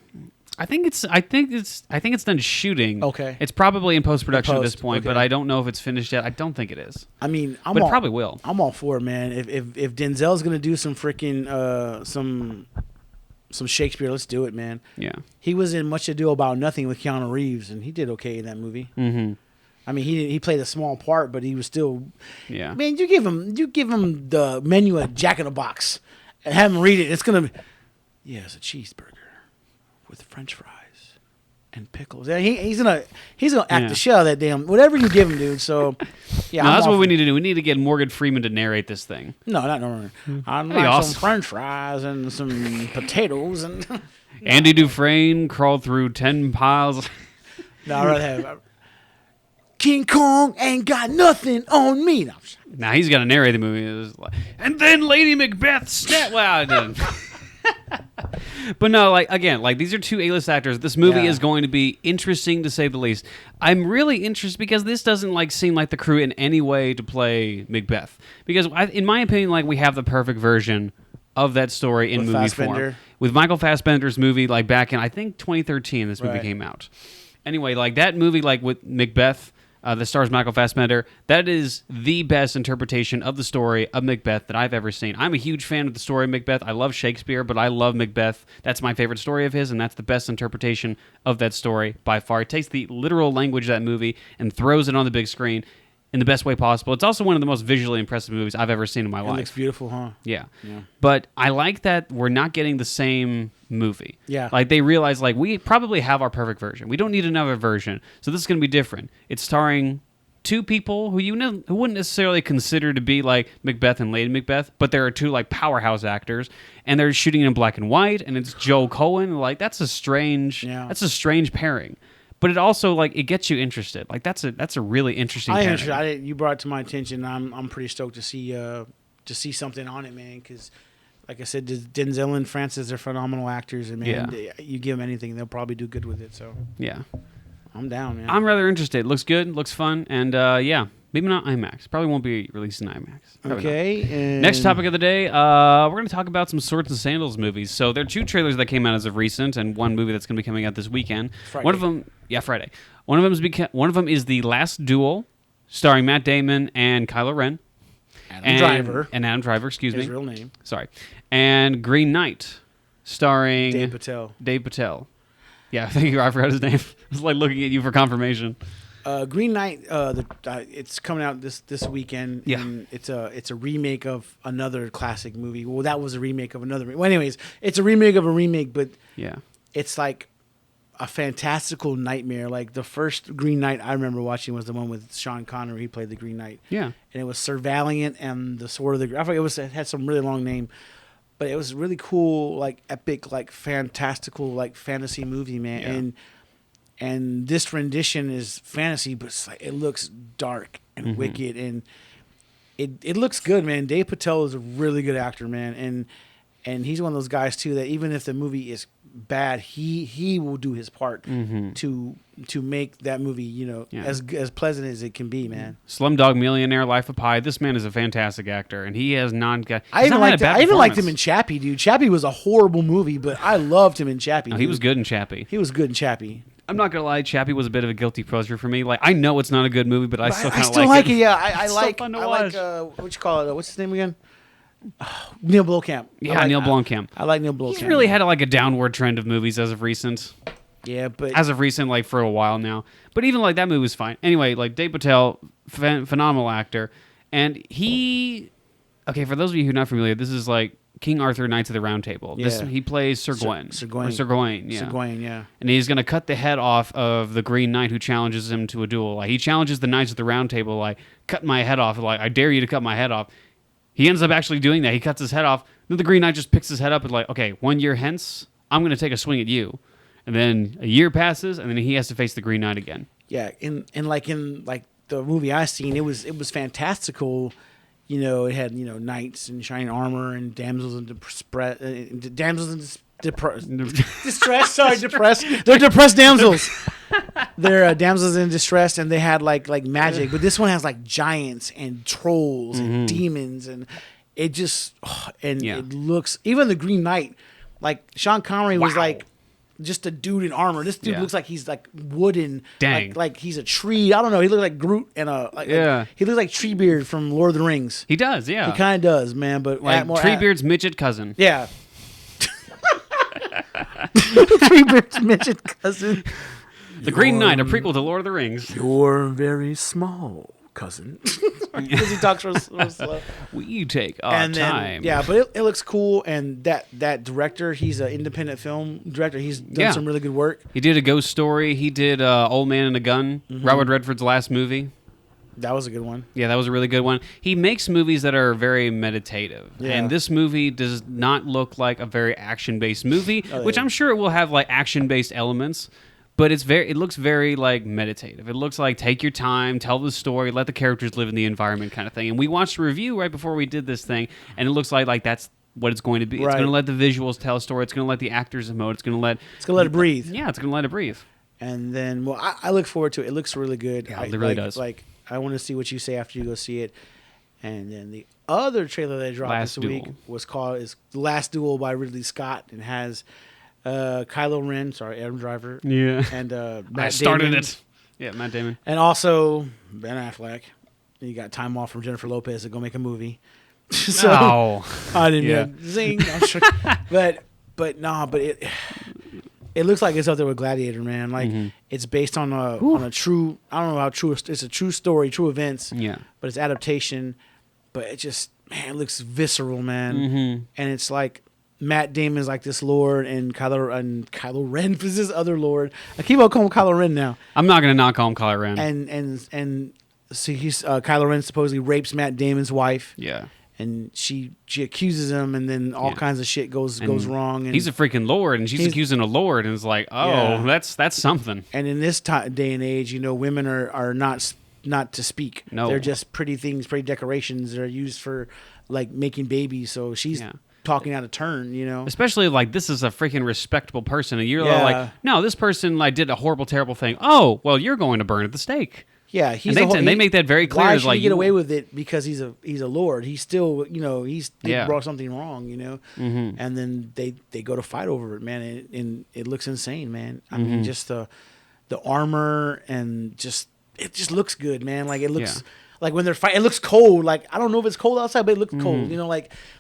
Speaker 1: I think it's done shooting.
Speaker 2: Okay.
Speaker 1: It's probably in post-production at this point, but I don't know if it's finished yet. I don't think it is.
Speaker 2: I mean,
Speaker 1: it probably will.
Speaker 2: I'm all for it, man. If Denzel's gonna do some freaking some Shakespeare, let's do it, man.
Speaker 1: Yeah.
Speaker 2: He was in Much Ado About Nothing with Keanu Reeves, and he did okay in that movie.
Speaker 1: Mm-hmm.
Speaker 2: I mean, he played a small part, but he was still.
Speaker 1: Yeah.
Speaker 2: Man, you give him the menu at Jack in the Box, and have him read it. It's gonna be, it's a cheeseburger with French fries and pickles. And he's gonna act the shell that damn whatever you give him, dude. So
Speaker 1: no, that's what we need to do. We need to get Morgan Freeman to narrate this thing.
Speaker 2: No, not Norman. I'd like some French fries and some potatoes and.
Speaker 1: Andy Dufresne crawled through 10 piles.
Speaker 2: No, I'd rather have King Kong ain't got nothing on me.
Speaker 1: Now he's got to narrate the movie. And then Lady Macbeth But no, like again, like these are two A-list actors. This movie is going to be interesting to say the least. I'm really interested because this doesn't like seem like the crew in any way to play Macbeth. Because in my opinion, like we have the perfect version of that story in movie form. With Michael Fassbender's movie, like back in I think 2013, this movie came out. Anyway, like that movie, like with Macbeth. That stars Michael Fassbender. That is the best interpretation of the story of Macbeth that I've ever seen. I'm a huge fan of the story of Macbeth. I love Shakespeare, but I love Macbeth. That's my favorite story of his, and that's the best interpretation of that story by far. It takes the literal language of that movie and throws it on the big screen in the best way possible. It's also one of the most visually impressive movies I've ever seen in my life.
Speaker 2: It looks beautiful, huh?
Speaker 1: Yeah. But I like that we're not getting the same movie.
Speaker 2: Yeah.
Speaker 1: Like they realize like we probably have our perfect version. We don't need another version. So this is going to be different. It's starring two people who who wouldn't necessarily consider to be like Macbeth and Lady Macbeth, but there are two like powerhouse actors, and they're shooting in black and white, and it's Joel Coen. Like that's a strange pairing. But it also like it gets you interested. Like that's a really interesting.
Speaker 2: You brought it to my attention. I'm pretty stoked to see something on it, man. Because like I said, Denzel and Francis are phenomenal actors, and man, you give them anything, they'll probably do good with it. So
Speaker 1: yeah,
Speaker 2: I'm down, man.
Speaker 1: I'm rather interested. It looks good, looks fun, and maybe not IMAX. Probably won't be released in IMAX.
Speaker 2: Okay.
Speaker 1: Next topic of the day, we're going to talk about some Swords and Sandals movies. So there are two trailers that came out as of recent, and one movie that's going to be coming out this weekend.
Speaker 2: Friday.
Speaker 1: One of them, Friday. One of them is The Last Duel, starring Matt Damon and Kylo Ren. Adam Driver, excuse me.
Speaker 2: His real name.
Speaker 1: Sorry. And Green Knight, starring
Speaker 2: Dave Patel.
Speaker 1: Yeah, thank you. I forgot his name. I was like looking at you for confirmation.
Speaker 2: Green Knight, it's coming out this weekend.
Speaker 1: Yeah.
Speaker 2: And it's a remake of another classic movie. Well, that was a remake of another. Well, anyways, it's a remake of a remake, but it's like a fantastical nightmare. Like the first Green Knight I remember watching was the one with Sean Connery. He played the Green Knight.
Speaker 1: Yeah.
Speaker 2: And it was Sir Valiant and the Sword of the. I forget it had some really long name, but it was really cool, like epic, like fantastical, like fantasy movie, man.
Speaker 1: Yeah.
Speaker 2: And this rendition is fantasy, but it's like, it looks dark and wicked, and it looks good, man. Dave Patel is a really good actor, man, and he's one of those guys too that even if the movie is bad, he will do his part to make that movie, as pleasant as it can be, man.
Speaker 1: Slumdog Millionaire, Life of Pi. This man is a fantastic actor, and he has not got.
Speaker 2: I even liked him in Chappie, dude. Chappie was a horrible movie, but I loved him in Chappie.
Speaker 1: No, he was good in Chappie. I'm not gonna lie, Chappie was a bit of a guilty pleasure for me. Like I know it's not a good movie, but I still kind of like it.
Speaker 2: Yeah, I like what you call it? What's his name again? Neil Blomkamp.
Speaker 1: Neil Blomkamp.
Speaker 2: I like Neil Blomkamp.
Speaker 1: He's really had like a downward trend of movies as of recent.
Speaker 2: Yeah, but
Speaker 1: like for a while now. But even like that movie was fine. Anyway, like Dave Patel, phenomenal actor, and he. Okay, for those of you who are not familiar, this is like King Arthur, Knights of the Round Table.
Speaker 2: Yeah.
Speaker 1: He plays Sir Gawain.
Speaker 2: Sir Gawain,
Speaker 1: yeah.
Speaker 2: Sir Gawain, yeah.
Speaker 1: And he's going to cut the head off of the Green Knight who challenges him to a duel. Like he challenges the Knights of the Round Table, like, cut my head off. Like, I dare you to cut my head off. He ends up actually doing that. He cuts his head off. Then the Green Knight just picks his head up and like, okay, 1 year hence, I'm going to take a swing at you. And then a year passes, and then he has to face the Green Knight again.
Speaker 2: Yeah, in the movie I seen, it was fantastical. It had knights in shining armor and damsels in distress. Sorry, depressed. They're depressed damsels. They're damsels in distress, and they had like magic. But this one has like giants and trolls and demons, and it just it looks. Even the Green Knight, like Sean Connery was like just a dude in armor. This dude looks like he's like wooden.
Speaker 1: Dang.
Speaker 2: Like he's a tree. I don't know. He looks like Groot and he looks like Treebeard from Lord of the Rings.
Speaker 1: He does, yeah.
Speaker 2: He kind of does, man. But
Speaker 1: like Treebeard's midget cousin.
Speaker 2: Yeah. Treebeard's midget cousin.
Speaker 1: The Green Knight, a prequel to Lord of the Rings.
Speaker 2: You're very small, cousin. Because he talks real slow.
Speaker 1: We take our time.
Speaker 2: Yeah, but it looks cool. And that director, he's an independent film director. He's done some really good work.
Speaker 1: He did A Ghost Story. He did Old Man and a Gun, Robert Redford's last movie.
Speaker 2: That was a good one.
Speaker 1: Yeah, that was a really good one. He makes movies that are very meditative. Yeah. And this movie does not look like a very action-based movie, which I'm sure it will have like action-based elements. But it looks very like meditative. It looks like take your time, tell the story, let the characters live in the environment kind of thing. And we watched a review right before we did this thing, and it looks like that's what it's going to be. It's going to let the visuals tell a story. It's going to let the actors emote. It's going to let
Speaker 2: it breathe.
Speaker 1: Yeah, it's going to let it breathe.
Speaker 2: And then, well, I look forward to it. It looks really good.
Speaker 1: Yeah, it really does.
Speaker 2: Like, I want to see what you say after you go see it. And then the other trailer that dropped this week was called Last Duel by Ridley Scott, and has Kylo Ren, Adam Driver.
Speaker 1: Yeah.
Speaker 2: And
Speaker 1: Matt Damon. Yeah, Matt Damon.
Speaker 2: And also Ben Affleck. And you got time off from Jennifer Lopez to go make a movie. So I didn't zing. But it looks like it's up there with Gladiator, man. Like it's based on a true, I don't know how true, it's a true story, true events.
Speaker 1: Yeah.
Speaker 2: But it's adaptation. But it just, man, it looks visceral, man. And it's like Matt Damon's like this lord, and Kylo Ren is this other lord. I keep on calling him Kylo Ren now.
Speaker 1: I'm not gonna not call him Kylo Ren.
Speaker 2: And so he's Kylo Ren supposedly rapes Matt Damon's wife.
Speaker 1: Yeah.
Speaker 2: And she accuses him, and then all kinds of shit goes wrong. And
Speaker 1: he's a freaking lord, and she's accusing a lord, and it's like, that's something.
Speaker 2: And in this day and age, women are not to speak.
Speaker 1: No,
Speaker 2: they're just pretty things, pretty decorations that are used for like making babies. So she's talking out of turn,
Speaker 1: Especially like this is a freaking respectable person, and you're like, no, this person like did a horrible, terrible thing. Oh, well, you're going to burn at the stake.
Speaker 2: Yeah,
Speaker 1: they make that very clear.
Speaker 2: Why should he get away with it? Because he's a lord. He's still, he's brought something wrong, And then they go to fight over it, man. And it looks insane, man. I mean, just the armor and it just looks good, man. Like it looks like when they're fighting, it looks cold. Like I don't know if it's cold outside, but it looks cold,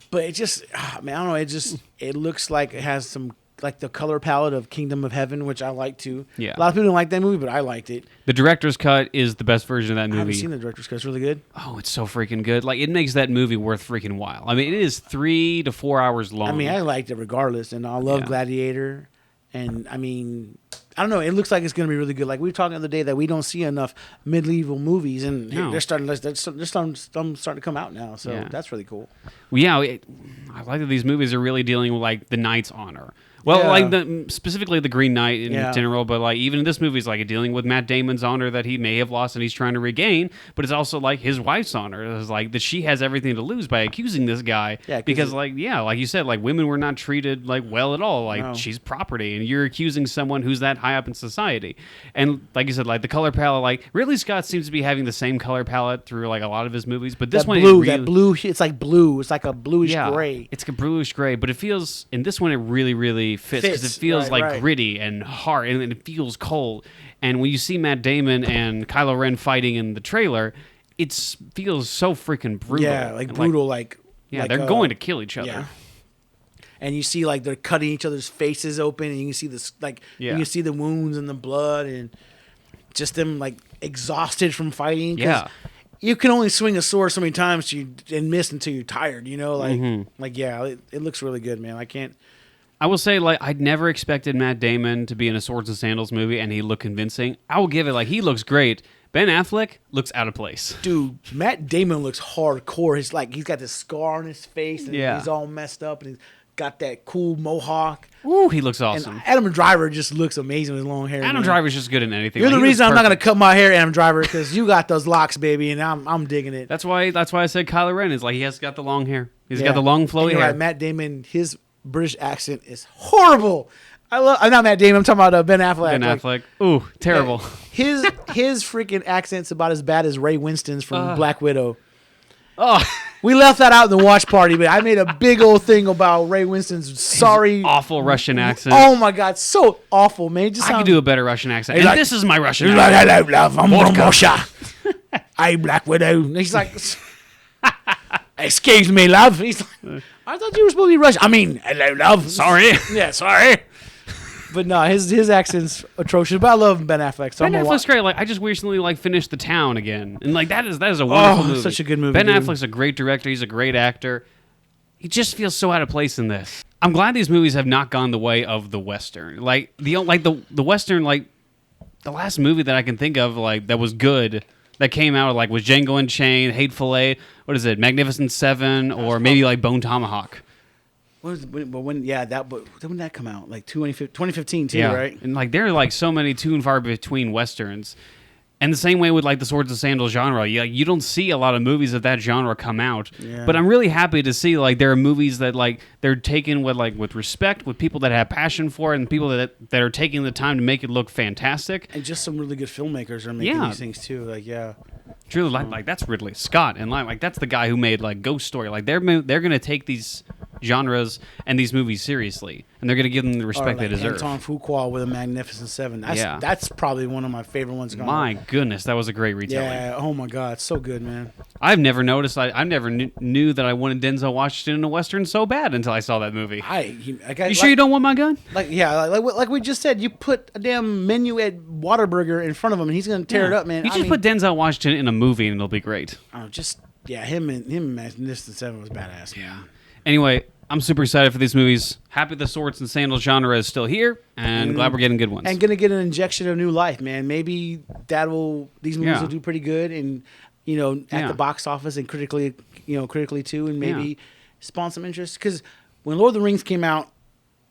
Speaker 2: But it just, man, I don't know. It looks like it has some. Like the color palette of Kingdom of Heaven, which I like too.
Speaker 1: Yeah.
Speaker 2: A lot of people don't like that movie, but I liked it.
Speaker 1: The director's cut is the best version of that movie.
Speaker 2: I haven't seen the director's cut. It's really good.
Speaker 1: Oh, it's so freaking good. Like, it makes that movie worth freaking while. I mean, it is 3 to 4 hours long.
Speaker 2: I mean, I liked it regardless, and I love Gladiator. And, I mean, I don't know. It looks like it's going to be really good. Like, we were talking the other day that we don't see enough medieval movies, and they're starting to come out now. So that's really cool.
Speaker 1: Well, yeah, I like that these movies are really dealing with, like, the knight's honor. Well, like specifically the Green Knight in general, but like even in this movie, it's like dealing with Matt Damon's honor that he may have lost and he's trying to regain. But it's also like his wife's honor. It's like that she has everything to lose by accusing this guy. Yeah, because like you said, like women were not treated like well at all. Like she's property, and you're accusing someone who's that high up in society. And like you said, like the color palette, like Ridley Scott seems to be having the same color palette through like a lot of his movies. But this
Speaker 2: that blue, it's like blue. It's like a bluish gray.
Speaker 1: It's a bluish gray, but it feels in this one it really fits because it feels gritty and hard, and it feels cold. And when you see Matt Damon and Kylo Ren fighting in the trailer, it feels so freaking brutal.
Speaker 2: Yeah, like brutal,
Speaker 1: they're going to kill each other.
Speaker 2: Yeah. And you see like they're cutting each other's faces open, and you can see this you can see the wounds and the blood, and just them like exhausted from fighting.
Speaker 1: Yeah.
Speaker 2: You can only swing a sword so many times and miss until you're tired, it looks really good, man.
Speaker 1: I will say, like, I'd never expected Matt Damon to be in a Swords and Sandals movie, and he looked convincing. I will give it, like, he looks great. Ben Affleck looks out of place.
Speaker 2: Dude, Matt Damon looks hardcore. He's got this scar on his face, and he's all messed up, and he's got that cool mohawk.
Speaker 1: Ooh, he looks awesome.
Speaker 2: And Adam Driver just looks amazing with his long hair.
Speaker 1: Adam Driver's just good in anything.
Speaker 2: You're the reason I'm not going to cut my hair, Adam Driver, because you got those locks, baby, and I'm digging it.
Speaker 1: That's why I said Kylo Ren is like, he has got the long hair. He's got the long flowy hair.
Speaker 2: Right, Matt Damon, his British accent is horrible. I'm not Matt Damon. I'm talking about Ben Affleck.
Speaker 1: Ben Affleck. Ooh, terrible.
Speaker 2: His freaking accent's about as bad as Ray Winston's from Black Widow.
Speaker 1: Oh,
Speaker 2: we left that out in the watch party, but I made a big old thing about Ray Winston's
Speaker 1: awful Russian accent.
Speaker 2: Oh my god, so awful, man.
Speaker 1: I could do a better Russian accent. And this is my Russian
Speaker 2: accent. Hello, love. I'm from Russia. I'm Black Widow. And he's like, excuse me, love. He's like, I thought you were supposed to be Russian. I mean, hello, love.
Speaker 1: Sorry.
Speaker 2: Yeah, sorry. But no, his accent's atrocious. But I love Ben Affleck. So
Speaker 1: Ben Affleck's great. Like I just recently finished The Town again, and like that is a wonderful movie.
Speaker 2: Such a good movie.
Speaker 1: Ben Affleck's a great director. He's a great actor. He just feels so out of place in this. I'm glad these movies have not gone the way of the Western. Like the Western, like the last movie that I can think of like that was good that came out like was Django Unchained, Hateful Eight. What is it? Magnificent Seven, or maybe like Bone Tomahawk.
Speaker 2: When did that come out? Like 2015 too, right?
Speaker 1: And like there are like so many few and far between Westerns. And the same way with like the swords and sandals genre, you don't see a lot of movies of that genre come out.
Speaker 2: Yeah.
Speaker 1: But I'm really happy to see like there are movies that like they're taken with respect, with people that have passion for it, and people that are taking the time to make it look fantastic.
Speaker 2: And just some really good filmmakers are making these things too. Like
Speaker 1: Truly, like that's Ridley Scott, and like that's the guy who made like Ghost Story. Like they're gonna take these genres and these movies seriously, and they're gonna give them the respect they deserve.
Speaker 2: Anton Fuqua with a Magnificent Seven. That's probably one of my favorite ones.
Speaker 1: My goodness, that was a great retelling.
Speaker 2: Yeah. Oh my God, so good, man.
Speaker 1: I've never noticed. I never knew that I wanted Denzel Washington in a western so bad until I saw that movie. You sure you don't want my gun?
Speaker 2: Like we just said, you put a damn menu at Whataburger in front of him, and he's gonna tear it up, man.
Speaker 1: You just put Denzel Washington in a movie, and it'll be great.
Speaker 2: Him and Magnificent Seven was badass.
Speaker 1: Yeah. Anyway, I'm super excited for these movies. Happy the swords and sandals genre is still here, and glad we're getting good ones.
Speaker 2: And gonna get an injection of new life, man. Maybe these movies will do pretty good, and at the box office and critically too, and maybe spawn some interest. Because when Lord of the Rings came out,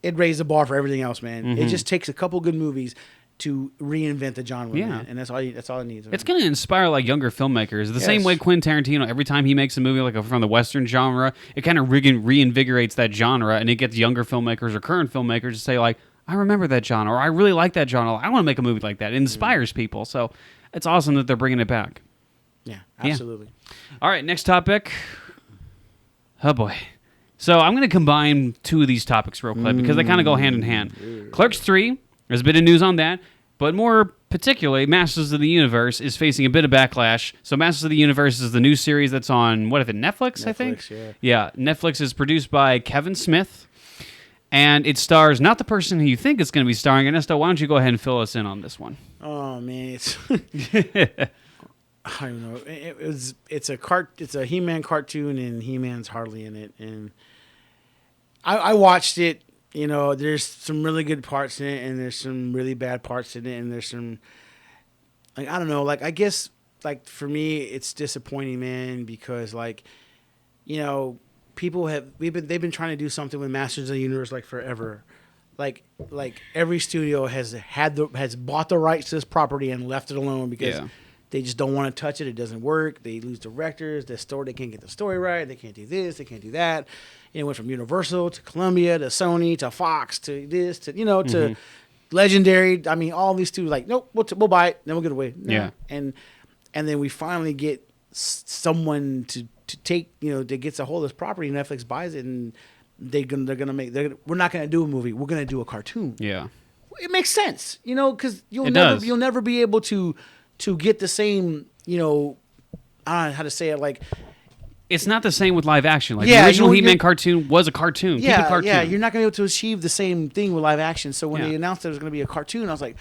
Speaker 2: it raised the bar for everything else, man. It just takes a couple good movies to reinvent the genre, man. And that's all it needs. Man.
Speaker 1: It's going to inspire like younger filmmakers. The same way Quentin Tarantino, every time he makes a movie like from the Western genre, it kind of reinvigorates that genre, and it gets younger filmmakers or current filmmakers to say like, I remember that genre, or I really like that genre. I want to make a movie like that. It inspires people. So it's awesome that they're bringing it back.
Speaker 2: Yeah, absolutely.
Speaker 1: Yeah. All right, next topic. Oh boy. So I'm going to combine two of these topics real quick because they kind of go hand in hand. Clerks 3, there's a bit of news on that, but more particularly, Masters of the Universe is facing a bit of backlash. So Masters of the Universe is the new series that's on, Netflix, I think? Yeah, Netflix is produced by Kevin Smith, and it stars not the person who you think it's going to be starring. Ernesto, why don't you go ahead and fill us in on this one?
Speaker 2: Oh, man, I don't know. It's a He-Man cartoon, and He-Man's hardly in it. And I watched it. There's some really good parts in it, and there's some really bad parts in it, and there's some I don't know. I guess for me, it's disappointing, man, because people they've been trying to do something with Masters of the Universe forever. Like every studio has bought the rights to this property and left it alone because. Yeah. They just don't want to touch it. It doesn't work. They lose directors. They can't get the story right. They can't do this. They can't do that. It went from Universal to Columbia to Sony to Fox to this to to Legendary. I mean, all these two nope, we'll buy it. Then we'll get it away. No.
Speaker 1: Yeah.
Speaker 2: And then we finally get someone to take that gets a hold of this property. Netflix buys it, and we're not gonna do a movie. We're gonna do a cartoon.
Speaker 1: Yeah.
Speaker 2: It makes sense, because you'll never be able to get the same, I don't know how to say it,
Speaker 1: it's not the same with live action. The original He-Man cartoon was a cartoon.
Speaker 2: Yeah,
Speaker 1: cartoon.
Speaker 2: Yeah, you're not going to be able to achieve the same thing with live action. So when they announced that it was going to be a cartoon, I was like,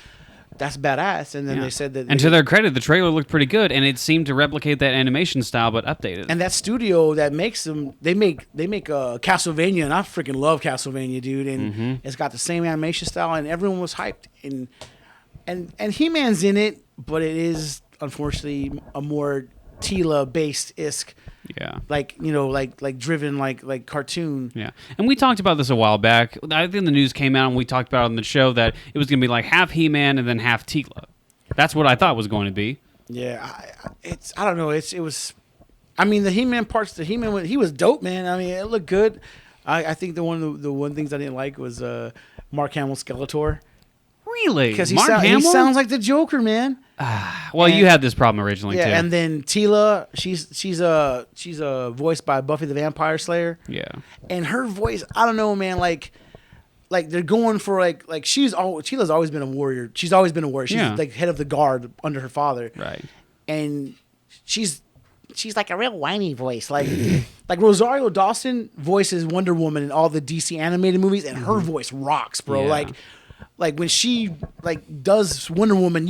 Speaker 2: that's badass. And then they said that...
Speaker 1: And to their credit, the trailer looked pretty good, and it seemed to replicate that animation style, but updated.
Speaker 2: And that studio that makes them, they make Castlevania, and I freaking love Castlevania, dude. And it's got the same animation style, and everyone was hyped. And He-Man's in it, but it is unfortunately a more Tila-based-esque, driven cartoon.
Speaker 1: Yeah, and we talked about this a while back. I think the news came out, and we talked about it on the show that it was going to be half He-Man and then half Tila. That's what I thought it was going to be.
Speaker 2: Yeah, I don't know. It was. I mean, the He-Man parts. The He-Man, he was dope, man. I mean, it looked good. I think the one things I didn't like was Mark Hamill's Skeletor.
Speaker 1: Really?
Speaker 2: Because he sounds like the Joker, man.
Speaker 1: You had this problem originally too.
Speaker 2: Yeah, and then Tila, she's voiced by Buffy the Vampire Slayer.
Speaker 1: Yeah.
Speaker 2: And her voice, I don't know, man. They're going for Tila's always been a warrior. She's always been a warrior. She's head of the guard under her father.
Speaker 1: Right.
Speaker 2: And she's a real whiny voice. Like Rosario Dawson voices Wonder Woman in all the DC animated movies, and her voice rocks, bro. Yeah. Like when she does Wonder Woman,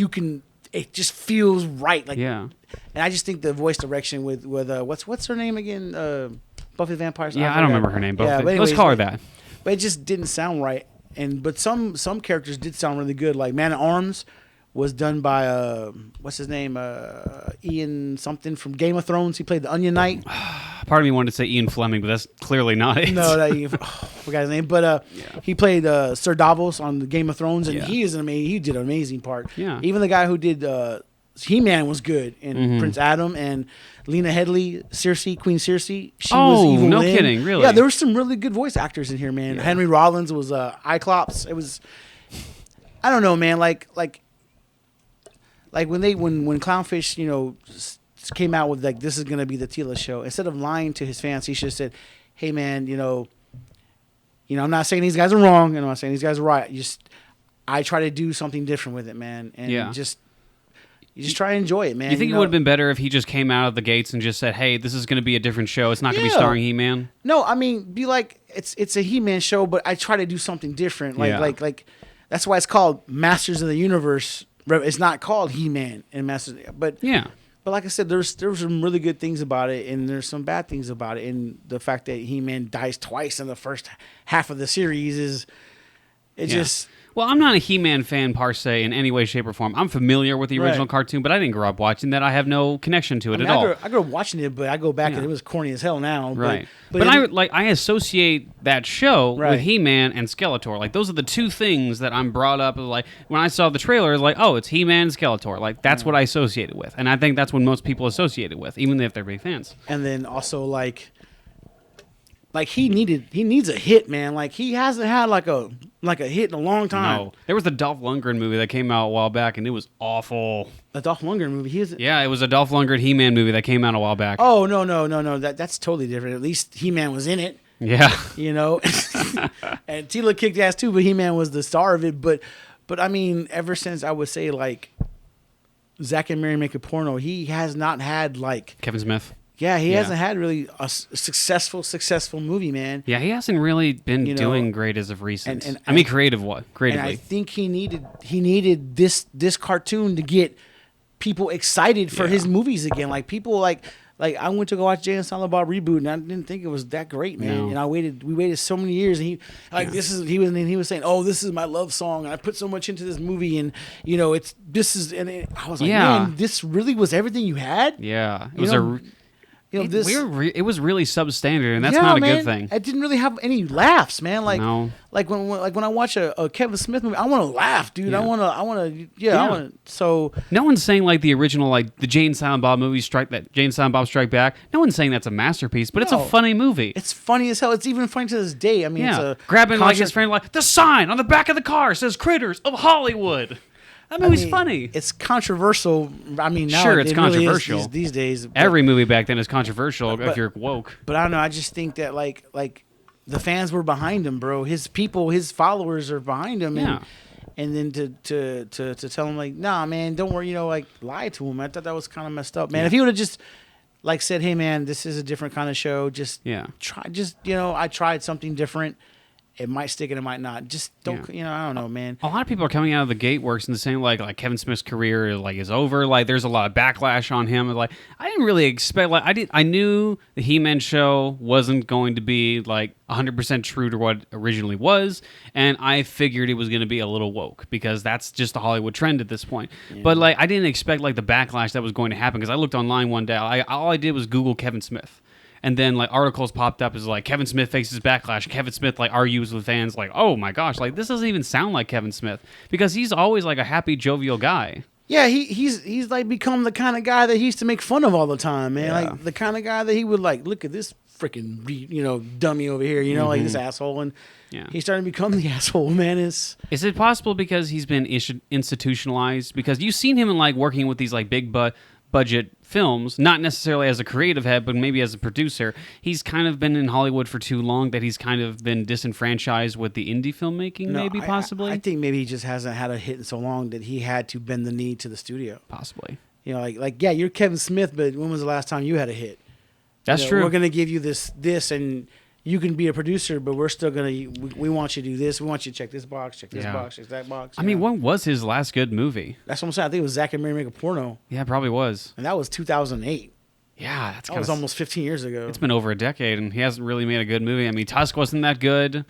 Speaker 2: it just feels right. And I just think the voice direction with what's her name again? Buffy the Vampire Slayer.
Speaker 1: Yeah, I don't remember her name. But let's call her that.
Speaker 2: But it just didn't sound right. But some characters did sound really good. Like Man at Arms was done by what's his name? Ian something from Game of Thrones. He played the Onion Knight.
Speaker 1: Part of me wanted to say Ian Fleming, but that's clearly not it.
Speaker 2: No, I forgot his name. But he played Sir Davos on the Game of Thrones, and he did an amazing part.
Speaker 1: Yeah.
Speaker 2: Even the guy who did He-Man was good, and Prince Adam and Lena Headey, Queen Circe. She was
Speaker 1: Oh,
Speaker 2: evil.
Speaker 1: no kidding, really?
Speaker 2: Yeah, there were some really good voice actors in here, man.
Speaker 1: Yeah.
Speaker 2: Henry Rollins was Cyclops. It was, I don't know, man. Like when Clownfish, came out with like, this is gonna be the Tila show. Instead of lying to his fans, he should have said, "Hey, man, I'm not saying these guys are wrong, and I'm not saying these guys are right. I try to do something different with it, man, and you just try to enjoy it, man."
Speaker 1: You think it would have been better if he just came out of the gates and just said, "Hey, this is going to be a different show. It's not going to be starring He-Man"?
Speaker 2: No, I mean, be like, it's a He-Man show, but I try to do something different. Like that's why it's called Masters of the Universe. It's not called He-Man and Masters, but
Speaker 1: yeah.
Speaker 2: But like I said, there's some really good things about it, and there's some bad things about it. And the fact that He-Man dies twice in the first half of the series is just.
Speaker 1: Well, I'm not a He-Man fan per se in any way, shape, or form. I'm familiar with the original cartoon, but I didn't grow up watching that. I have no connection to it at all.
Speaker 2: I grew up watching it, but I go back and it was corny as hell now.
Speaker 1: Right.
Speaker 2: But
Speaker 1: I associate that show with He-Man and Skeletor. Like, those are the two things that I'm brought up. Like, when I saw the trailer, it's like, oh, it's He-Man and Skeletor. Like, that's what I associate it with. And I think that's what most people associate it with, even if they're big fans.
Speaker 2: And then also, like he needs a hit, man. Like, he hasn't had like a hit in a long time.
Speaker 1: No, there was the Dolph Lundgren movie that came out a while back, and it was awful.
Speaker 2: The Dolph Lundgren movie.
Speaker 1: Yeah, it was a Dolph Lundgren He-Man movie that came out a while back.
Speaker 2: Oh no, that's totally different. At least He-Man was in it.
Speaker 1: Yeah,
Speaker 2: and Tila kicked ass too, but He-Man was the star of it. But I mean, ever since I would say like Zack and Mary Make a Porno, he has not had like
Speaker 1: Kevin Smith.
Speaker 2: Yeah, he hasn't had really a successful movie, man.
Speaker 1: Yeah, he hasn't really been doing great as of recent. Creatively.
Speaker 2: And I think he needed this cartoon to get people excited for his movies again. Like, people like I went to go watch Jay and Silent Bob reboot, and I didn't think it was that great, man.
Speaker 1: No.
Speaker 2: And we waited so many years, and he was saying, "Oh, this is my love song, and I put so much into this movie, and I was like, man, this really was everything you had."
Speaker 1: Yeah,
Speaker 2: it
Speaker 1: was really substandard, and that's not a good thing.
Speaker 2: It didn't really have any laughs, man. Like when I watch a Kevin Smith movie, I want to laugh, dude.
Speaker 1: Yeah.
Speaker 2: I want to. So
Speaker 1: no one's saying like the original, like the Jay and Silent Bob movie Strike Back. No one's saying that's a masterpiece, but it's a funny movie.
Speaker 2: It's funny as hell. It's even funny to this day. I mean, it's
Speaker 1: grabbing like his friend, like the sign on the back of the car says "Critters of Hollywood." That movie's funny.
Speaker 2: It's controversial. I mean, now
Speaker 1: sure, it's controversial
Speaker 2: really is these days.
Speaker 1: Every movie back then is controversial if you're woke.
Speaker 2: But I don't know. I just think that like the fans were behind him, bro. His people, his followers are behind him.
Speaker 1: Yeah.
Speaker 2: And then to tell him like, nah, man, don't worry. Lie to him. I thought that was kind of messed up, man. If he would have just like said, hey, man, this is a different kind of show. I tried something different. It might stick and it might not. Just don't, I don't know, man.
Speaker 1: A lot of people are coming out of the gate works and saying like Kevin Smith's career is over. Like, there's a lot of backlash on him. Like, I didn't really expect. I knew the He-Man show wasn't going to be like 100% true to what it originally was, and I figured it was going to be a little woke because that's just the Hollywood trend at this point. Yeah. But I didn't expect the backlash that was going to happen because I looked online one day. All I did was Google Kevin Smith. And then articles popped up as Kevin Smith faces backlash. Kevin Smith argues with fans oh my gosh, this doesn't even sound like Kevin Smith because he's always a happy, jovial guy.
Speaker 2: Yeah, he's become the kind of guy that he used to make fun of all the time, man.
Speaker 1: Yeah.
Speaker 2: The kind of guy that he would look at this freaking dummy over here, this asshole, and he's starting to become the asshole, man. Is
Speaker 1: it possible because he's been institutionalized? Because you've seen him in working with these big budget films, not necessarily as a creative head, but maybe as a producer. He's kind of been in Hollywood for too long that he's kind of been disenfranchised with the indie filmmaking, possibly.
Speaker 2: I think maybe he just hasn't had a hit in so long that he had to bend the knee to the studio.
Speaker 1: Possibly.
Speaker 2: You're Kevin Smith, but when was the last time you had a hit?
Speaker 1: That's true.
Speaker 2: We're going to give you this, and you can be a producer, but we're still going to, we want you to do this. We want you to check this box, check this box, check that box.
Speaker 1: I mean, when was his last good movie?
Speaker 2: That's what I'm saying. I think it was Zack and Mary Make a Porno.
Speaker 1: Yeah, it probably was.
Speaker 2: And that was 2008.
Speaker 1: Yeah,
Speaker 2: that was almost 15 years ago.
Speaker 1: It's been over a decade, and he hasn't really made a good movie. I mean, Tusk wasn't that good.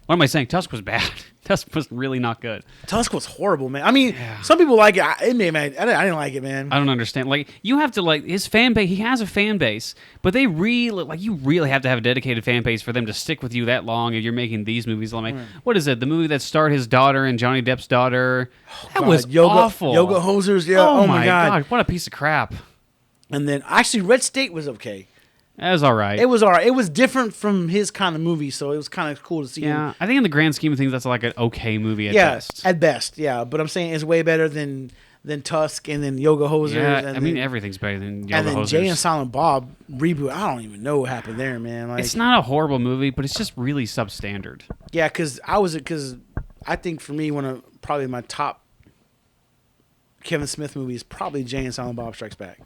Speaker 1: What am I saying? Tusk was bad. Tusk was really not good.
Speaker 2: Tusk was horrible, man. I mean, some people like it. I didn't like it, man.
Speaker 1: I don't understand. Like, you have to, like, his fan base, he has a fan base, but they really, like, you really have to have a dedicated fan base for them to stick with you that long if you're making these movies. Like, what is it? The movie that starred his daughter and Johnny Depp's daughter? That was awful.
Speaker 2: Yoga Hosers, yeah. Oh my God.
Speaker 1: What a piece of crap.
Speaker 2: And then, actually, Red State was okay.
Speaker 1: That was all right.
Speaker 2: It was all right. It was different from his kind of movie, so it was kind of cool to see.
Speaker 1: Yeah, I think in the grand scheme of things, that's like an okay movie at best.
Speaker 2: At best, yeah. But I'm saying it's way better than Tusk and then Yoga Hosers.
Speaker 1: Yeah,
Speaker 2: and
Speaker 1: I mean, everything's better than Yoga Hosers.
Speaker 2: And then Jay and Silent Bob reboot. I don't even know what happened there, man. Like,
Speaker 1: it's not a horrible movie, but it's just really substandard.
Speaker 2: Yeah, because I think for me, probably my top Kevin Smith movie is probably Jay and Silent Bob Strikes Back.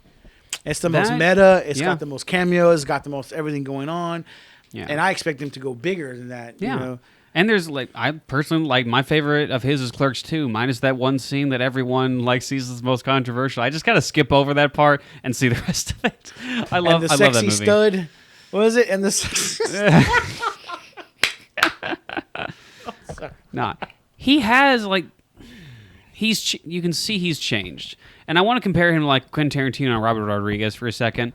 Speaker 2: It's the most meta. It's got the most cameos. It's got the most everything going on. Yeah. And I expect him to go bigger than that. Yeah. You know?
Speaker 1: And there's, like, I personally, like, my favorite of his is Clerks 2, minus that one scene that everyone, like, sees as most controversial. I just got to skip over that part and see the rest of it. I love that movie. And the sexy stud.
Speaker 2: What was it? And
Speaker 1: the Nah. He has, like, you can see he's changed. And I want to compare him to, like, Quentin Tarantino and Robert Rodriguez for a second.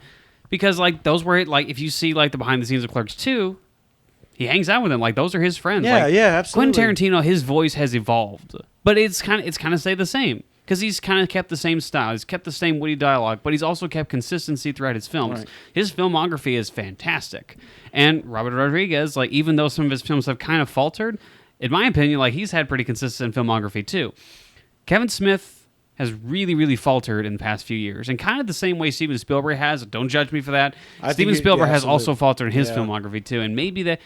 Speaker 1: Because, like, those were, like, if you see, like, the behind the scenes of Clerks 2, he hangs out with them. Like, those are his friends.
Speaker 2: Yeah,
Speaker 1: like,
Speaker 2: absolutely.
Speaker 1: Quentin Tarantino, his voice has evolved. But it's kind of stayed the same. Because he's kind of kept the same style. He's kept the same witty dialogue. But he's also kept consistency throughout his films. Right. His filmography is fantastic. And Robert Rodriguez, like, even though some of his films have kind of faltered, in my opinion, like, he's had pretty consistent filmography, too. Kevin Smith has really, really faltered in the past few years. And kind of the same way Steven Spielberg has. Don't judge me for that. Steven Spielberg has also faltered in his filmography, too. And maybe that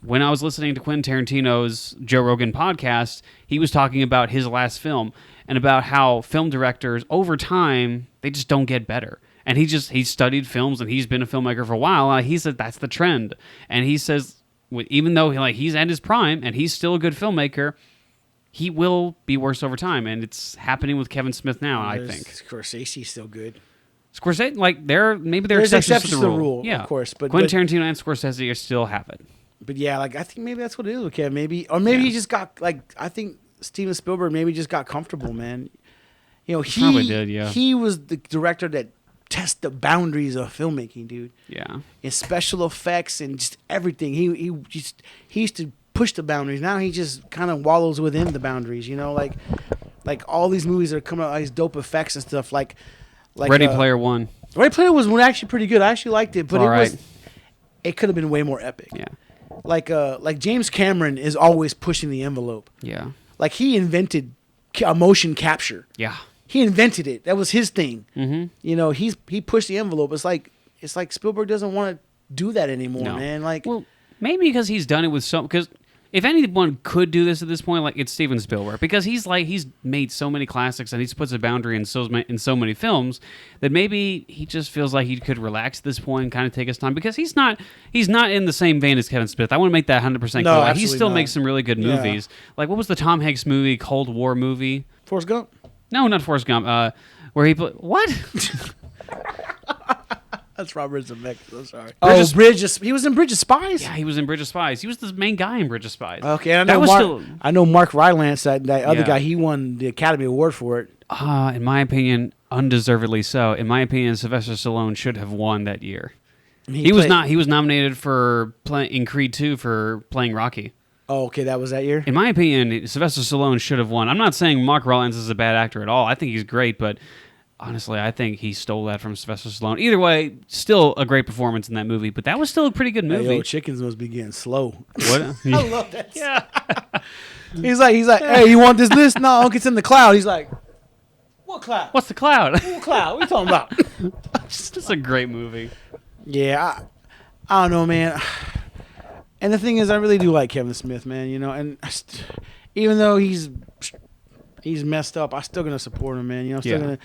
Speaker 1: when I was listening to Quentin Tarantino's Joe Rogan podcast, he was talking about his last film and about how film directors, over time, they just don't get better. And he studied films, and he's been a filmmaker for a while. He said that's the trend. And he says, even though he's at his prime, and he's still a good filmmaker, he will be worse over time, and it's happening with Kevin Smith now. I think
Speaker 2: Scorsese's still good.
Speaker 1: Scorsese, like maybe there are exceptions to the rule. Yeah,
Speaker 2: of course. But
Speaker 1: Quentin Tarantino and Scorsese still have it.
Speaker 2: But yeah, like I think maybe that's what it is with Kevin. Maybe he just got I think Steven Spielberg maybe just got comfortable, man. You know, he
Speaker 1: probably did. Yeah,
Speaker 2: he was the director that tested the boundaries of filmmaking, dude.
Speaker 1: Yeah,
Speaker 2: in special effects and just everything. He used to push the boundaries. Now he just kind of wallows within the boundaries, you know, like all these movies are coming out, these dope effects and stuff, like
Speaker 1: Ready Player One.
Speaker 2: Ready Player was actually pretty good. I actually liked it, but it could have been way more epic.
Speaker 1: Yeah,
Speaker 2: like James Cameron is always pushing the envelope.
Speaker 1: Yeah,
Speaker 2: like he invented motion capture.
Speaker 1: Yeah,
Speaker 2: he invented it. That was his thing.
Speaker 1: Mm-hmm.
Speaker 2: You know, he pushed the envelope. It's like Spielberg doesn't want to do that anymore, man. Like,
Speaker 1: well, maybe because he's done it with because if anyone could do this at this point, like, it's Steven Spielberg, because he's made so many classics and he's puts a boundary in so many films that maybe he just feels like he could relax at this point and kind of take his time, because he's not in the same vein as Kevin Smith. I want to make that 100% clear.
Speaker 2: No,
Speaker 1: he still makes some really good movies. Like, what was the Tom Hanks movie, Cold War movie?
Speaker 2: Forrest Gump?
Speaker 1: No, not Forrest Gump. Where he what?
Speaker 2: That's Robert Zemeckis. I'm sorry. He was in Bridge of Spies?
Speaker 1: Yeah, he was in Bridge of Spies. He was the main guy in Bridge of Spies.
Speaker 2: Okay, I know Mark Rylance, that other guy, he won the Academy Award for it.
Speaker 1: In my opinion, undeservedly so. In my opinion, Sylvester Stallone should have won that year. He was nominated for in Creed 2 for playing Rocky.
Speaker 2: Oh, okay, that was that year?
Speaker 1: In my opinion, Sylvester Stallone should have won. I'm not saying Mark Rylance is a bad actor at all. I think he's great, but honestly, I think he stole that from Sylvester Stallone. Either way, still a great performance in that movie, but that was still a pretty good movie.
Speaker 2: Hey, yo, chickens must be getting slow.
Speaker 1: What?
Speaker 2: I love that. Yeah. he's like, hey, you want this list? No, it's in the cloud. He's like, what cloud?
Speaker 1: What's the cloud?
Speaker 2: What cloud? What are you talking about?
Speaker 1: It's a great movie.
Speaker 2: Yeah, I don't know, man. And the thing is, I really do like Kevin Smith, man. You know, and even though he's messed up, I'm still gonna support him, man. You know, I'm still gonna.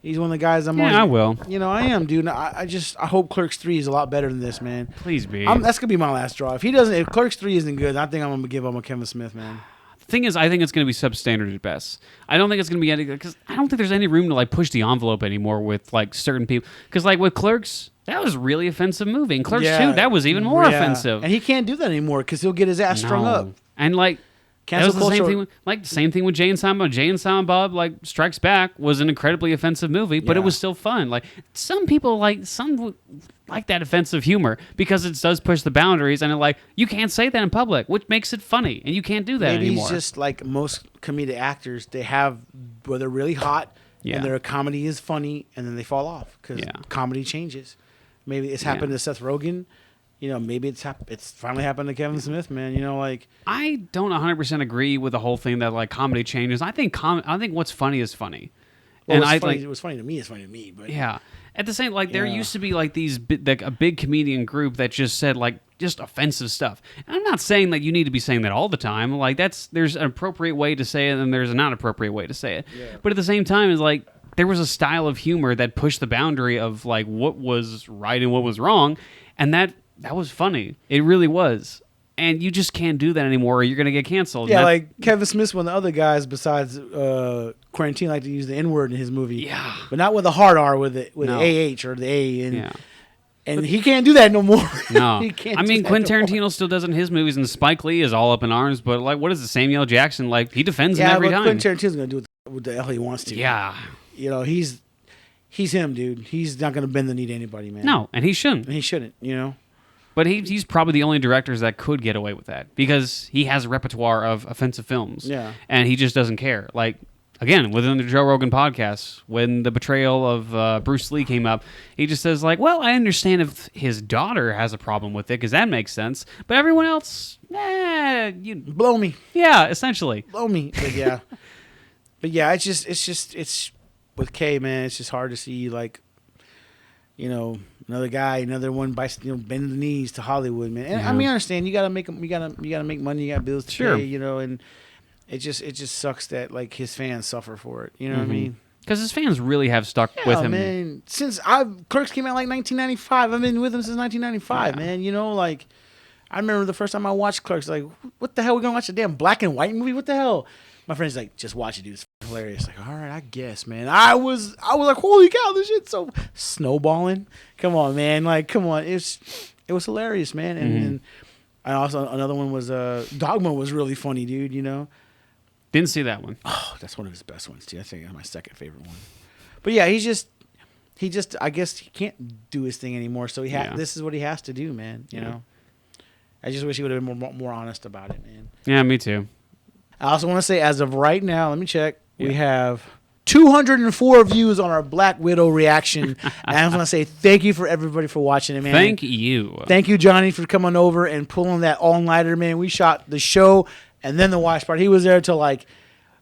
Speaker 2: He's one of the guys I'm always...
Speaker 1: Yeah, I will.
Speaker 2: You know, I am, dude. I hope Clerks 3 is a lot better than this, man.
Speaker 1: Please be.
Speaker 2: That's going to be my last draw. If Clerks 3 isn't good, I think I'm going to give up on Kevin Smith, man.
Speaker 1: The thing is, I think it's going to be substandard at best. I don't think it's going to be any... Because I don't think there's any room to, like, push the envelope anymore with, like, certain people. Because, like, with Clerks, that was a really offensive movie. And Clerks 2, that was even more offensive.
Speaker 2: And he can't do that anymore because he'll get his ass strung up.
Speaker 1: And like,
Speaker 2: cancel
Speaker 1: that was the
Speaker 2: culture.
Speaker 1: same thing. The same thing with Jay and Silent Bob. Jay and Silent Bob Strikes Back was an incredibly offensive movie, but it was still fun. Like some people like that offensive humor because it does push the boundaries, and you can't say that in public, which makes it funny, and you can't do that anymore.
Speaker 2: Maybe it's just like most comedic actors, they have where they're really hot and their comedy is funny, and then they fall off because comedy changes. Maybe it's happened to Seth Rogen. Maybe it's finally happened to Kevin Smith, man.
Speaker 1: I don't 100% agree with the whole thing that comedy changes. I think what's funny is funny.
Speaker 2: Well, it was funny to me. It's funny to me, but
Speaker 1: at the same there used to be a big comedian group that just said just offensive stuff. And I'm not saying that you need to be saying that all the time. There's an appropriate way to say it and there's a not appropriate way to say it. Yeah. But at the same time, it's there was a style of humor that pushed the boundary of what was right and what was wrong, and that was funny. It really was. And you just can't do that anymore or you're going to get canceled.
Speaker 2: Yeah, Kevin Smith's one of the other guys besides Quarantine like to use the N-word in his movie.
Speaker 1: Yeah.
Speaker 2: But not with a hard R, with the AH or the A. And he can't do that no more.
Speaker 1: No. Quentin Tarantino still does it in his movies, and Spike Lee is all up in arms, but what is it, Samuel Jackson? He defends him every time.
Speaker 2: Quentin Tarantino's going to do what the hell he wants to.
Speaker 1: Yeah.
Speaker 2: He's him, dude. He's not going to bend the knee to anybody, man.
Speaker 1: No, and he shouldn't.
Speaker 2: But
Speaker 1: he's probably the only directors that could get away with that because he has a repertoire of offensive films.
Speaker 2: Yeah.
Speaker 1: And he just doesn't care. Again, within the Joe Rogan podcast, when the betrayal of Bruce Lee came up, he just says, well, I understand if his daughter has a problem with it because that makes sense. But everyone else, you
Speaker 2: blow me.
Speaker 1: Yeah, essentially.
Speaker 2: Blow me. But yeah. It's with K, man, it's just hard to see, another guy, another one bending the knees to Hollywood, man. And I understand you gotta make money, you got bills to pay, and it just sucks that his fans suffer for it. You know what I mean?
Speaker 1: Because his fans really have stuck with him.
Speaker 2: Man. Since Clerks came out 1995, I've been with him since 1995, man. I remember the first time I watched Clerks, what the hell, we gonna watch a damn black and white movie? What the hell? My friend's just watch it, dude. It's hilarious. All right, I guess, man. I was like, holy cow, this shit's so snowballing. Come on, man. Come on. It was hilarious, man. And I also, another one was Dogma was really funny, dude.
Speaker 1: Didn't see that one.
Speaker 2: Oh, that's one of his best ones too. I think that's my second favorite one. But yeah, he just I guess he can't do his thing anymore. So this is what he has to do, man. You know. I just wish he would have been more honest about it, man.
Speaker 1: Yeah, me too.
Speaker 2: I also want to say, as of right now, let me check. Yeah. We have 204 views on our Black Widow reaction. And I just want to say thank you for everybody for watching it, man.
Speaker 1: Thank you.
Speaker 2: Thank you, Johnny, for coming over and pulling that all-nighter, man. We shot the show and then the watch party. He was there till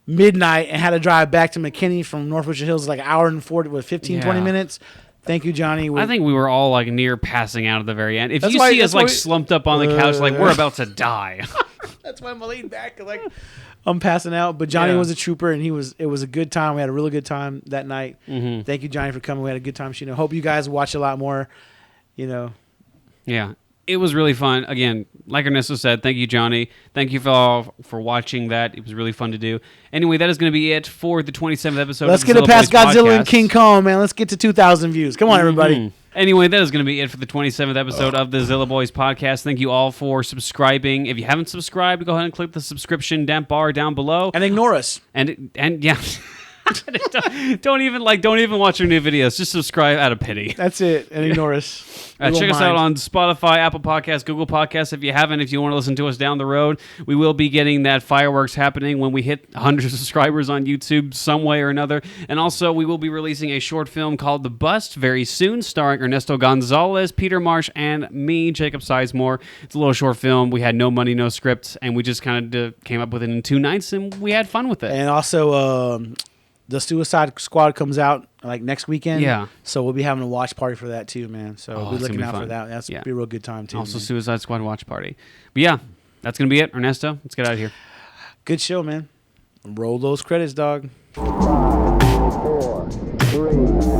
Speaker 2: midnight and had to drive back to McKinney from North Richland Hills, an hour and 20 minutes. Thank you, Johnny.
Speaker 1: I think we were all near passing out at the very end. If you see us slumped up on the couch, we're about to die.
Speaker 2: That's why I'm laying back, I'm passing out. But Johnny was a trooper, and it was a good time. We had a really good time that night. Mm-hmm. Thank you, Johnny, for coming. We had a good time shooting. Hope you guys watch a lot more.
Speaker 1: Yeah. It was really fun. Again, like Ernesto said, thank you, Johnny. Thank you all for watching that. It was really fun to do. Anyway, that is going to be it for the 27th episode
Speaker 2: Let's
Speaker 1: of the
Speaker 2: get it past
Speaker 1: Zillo Boyz
Speaker 2: Godzilla
Speaker 1: podcast.
Speaker 2: And King Kong, man. Let's get to 2,000 views. Come on, everybody.
Speaker 1: Anyway, that is going to be it for the 27th episode of the Zillo Boyz podcast. Thank you all for subscribing. If you haven't subscribed, go ahead and click the subscription bar down below.
Speaker 2: And ignore us.
Speaker 1: And yeah. don't even watch our new videos. Just subscribe out of pity.
Speaker 2: That's it. And ignore us.
Speaker 1: Check us out on Spotify, Apple Podcasts, Google Podcasts. If you haven't, if you want to listen to us down the road, we will be getting that fireworks happening when we hit 100 subscribers on YouTube some way or another. And also, we will be releasing a short film called The Bust very soon, starring Ernesto Gonzalez, Peter Marsh, and me, Jacob Sizemore. It's a little short film. We had no money, no script, and we just kind of came up with it in 2 nights, and we had fun with it.
Speaker 2: And also, the Suicide Squad comes out next weekend.
Speaker 1: Yeah.
Speaker 2: So we'll be having a watch party for that too, man. So be looking out for that. That's going to be a real good time too.
Speaker 1: Also,
Speaker 2: man.
Speaker 1: Suicide Squad watch party. But yeah, that's going to be it. Ernesto, let's get out of here.
Speaker 2: Good show, man. Roll those credits, dog.
Speaker 3: 5, 4, 3.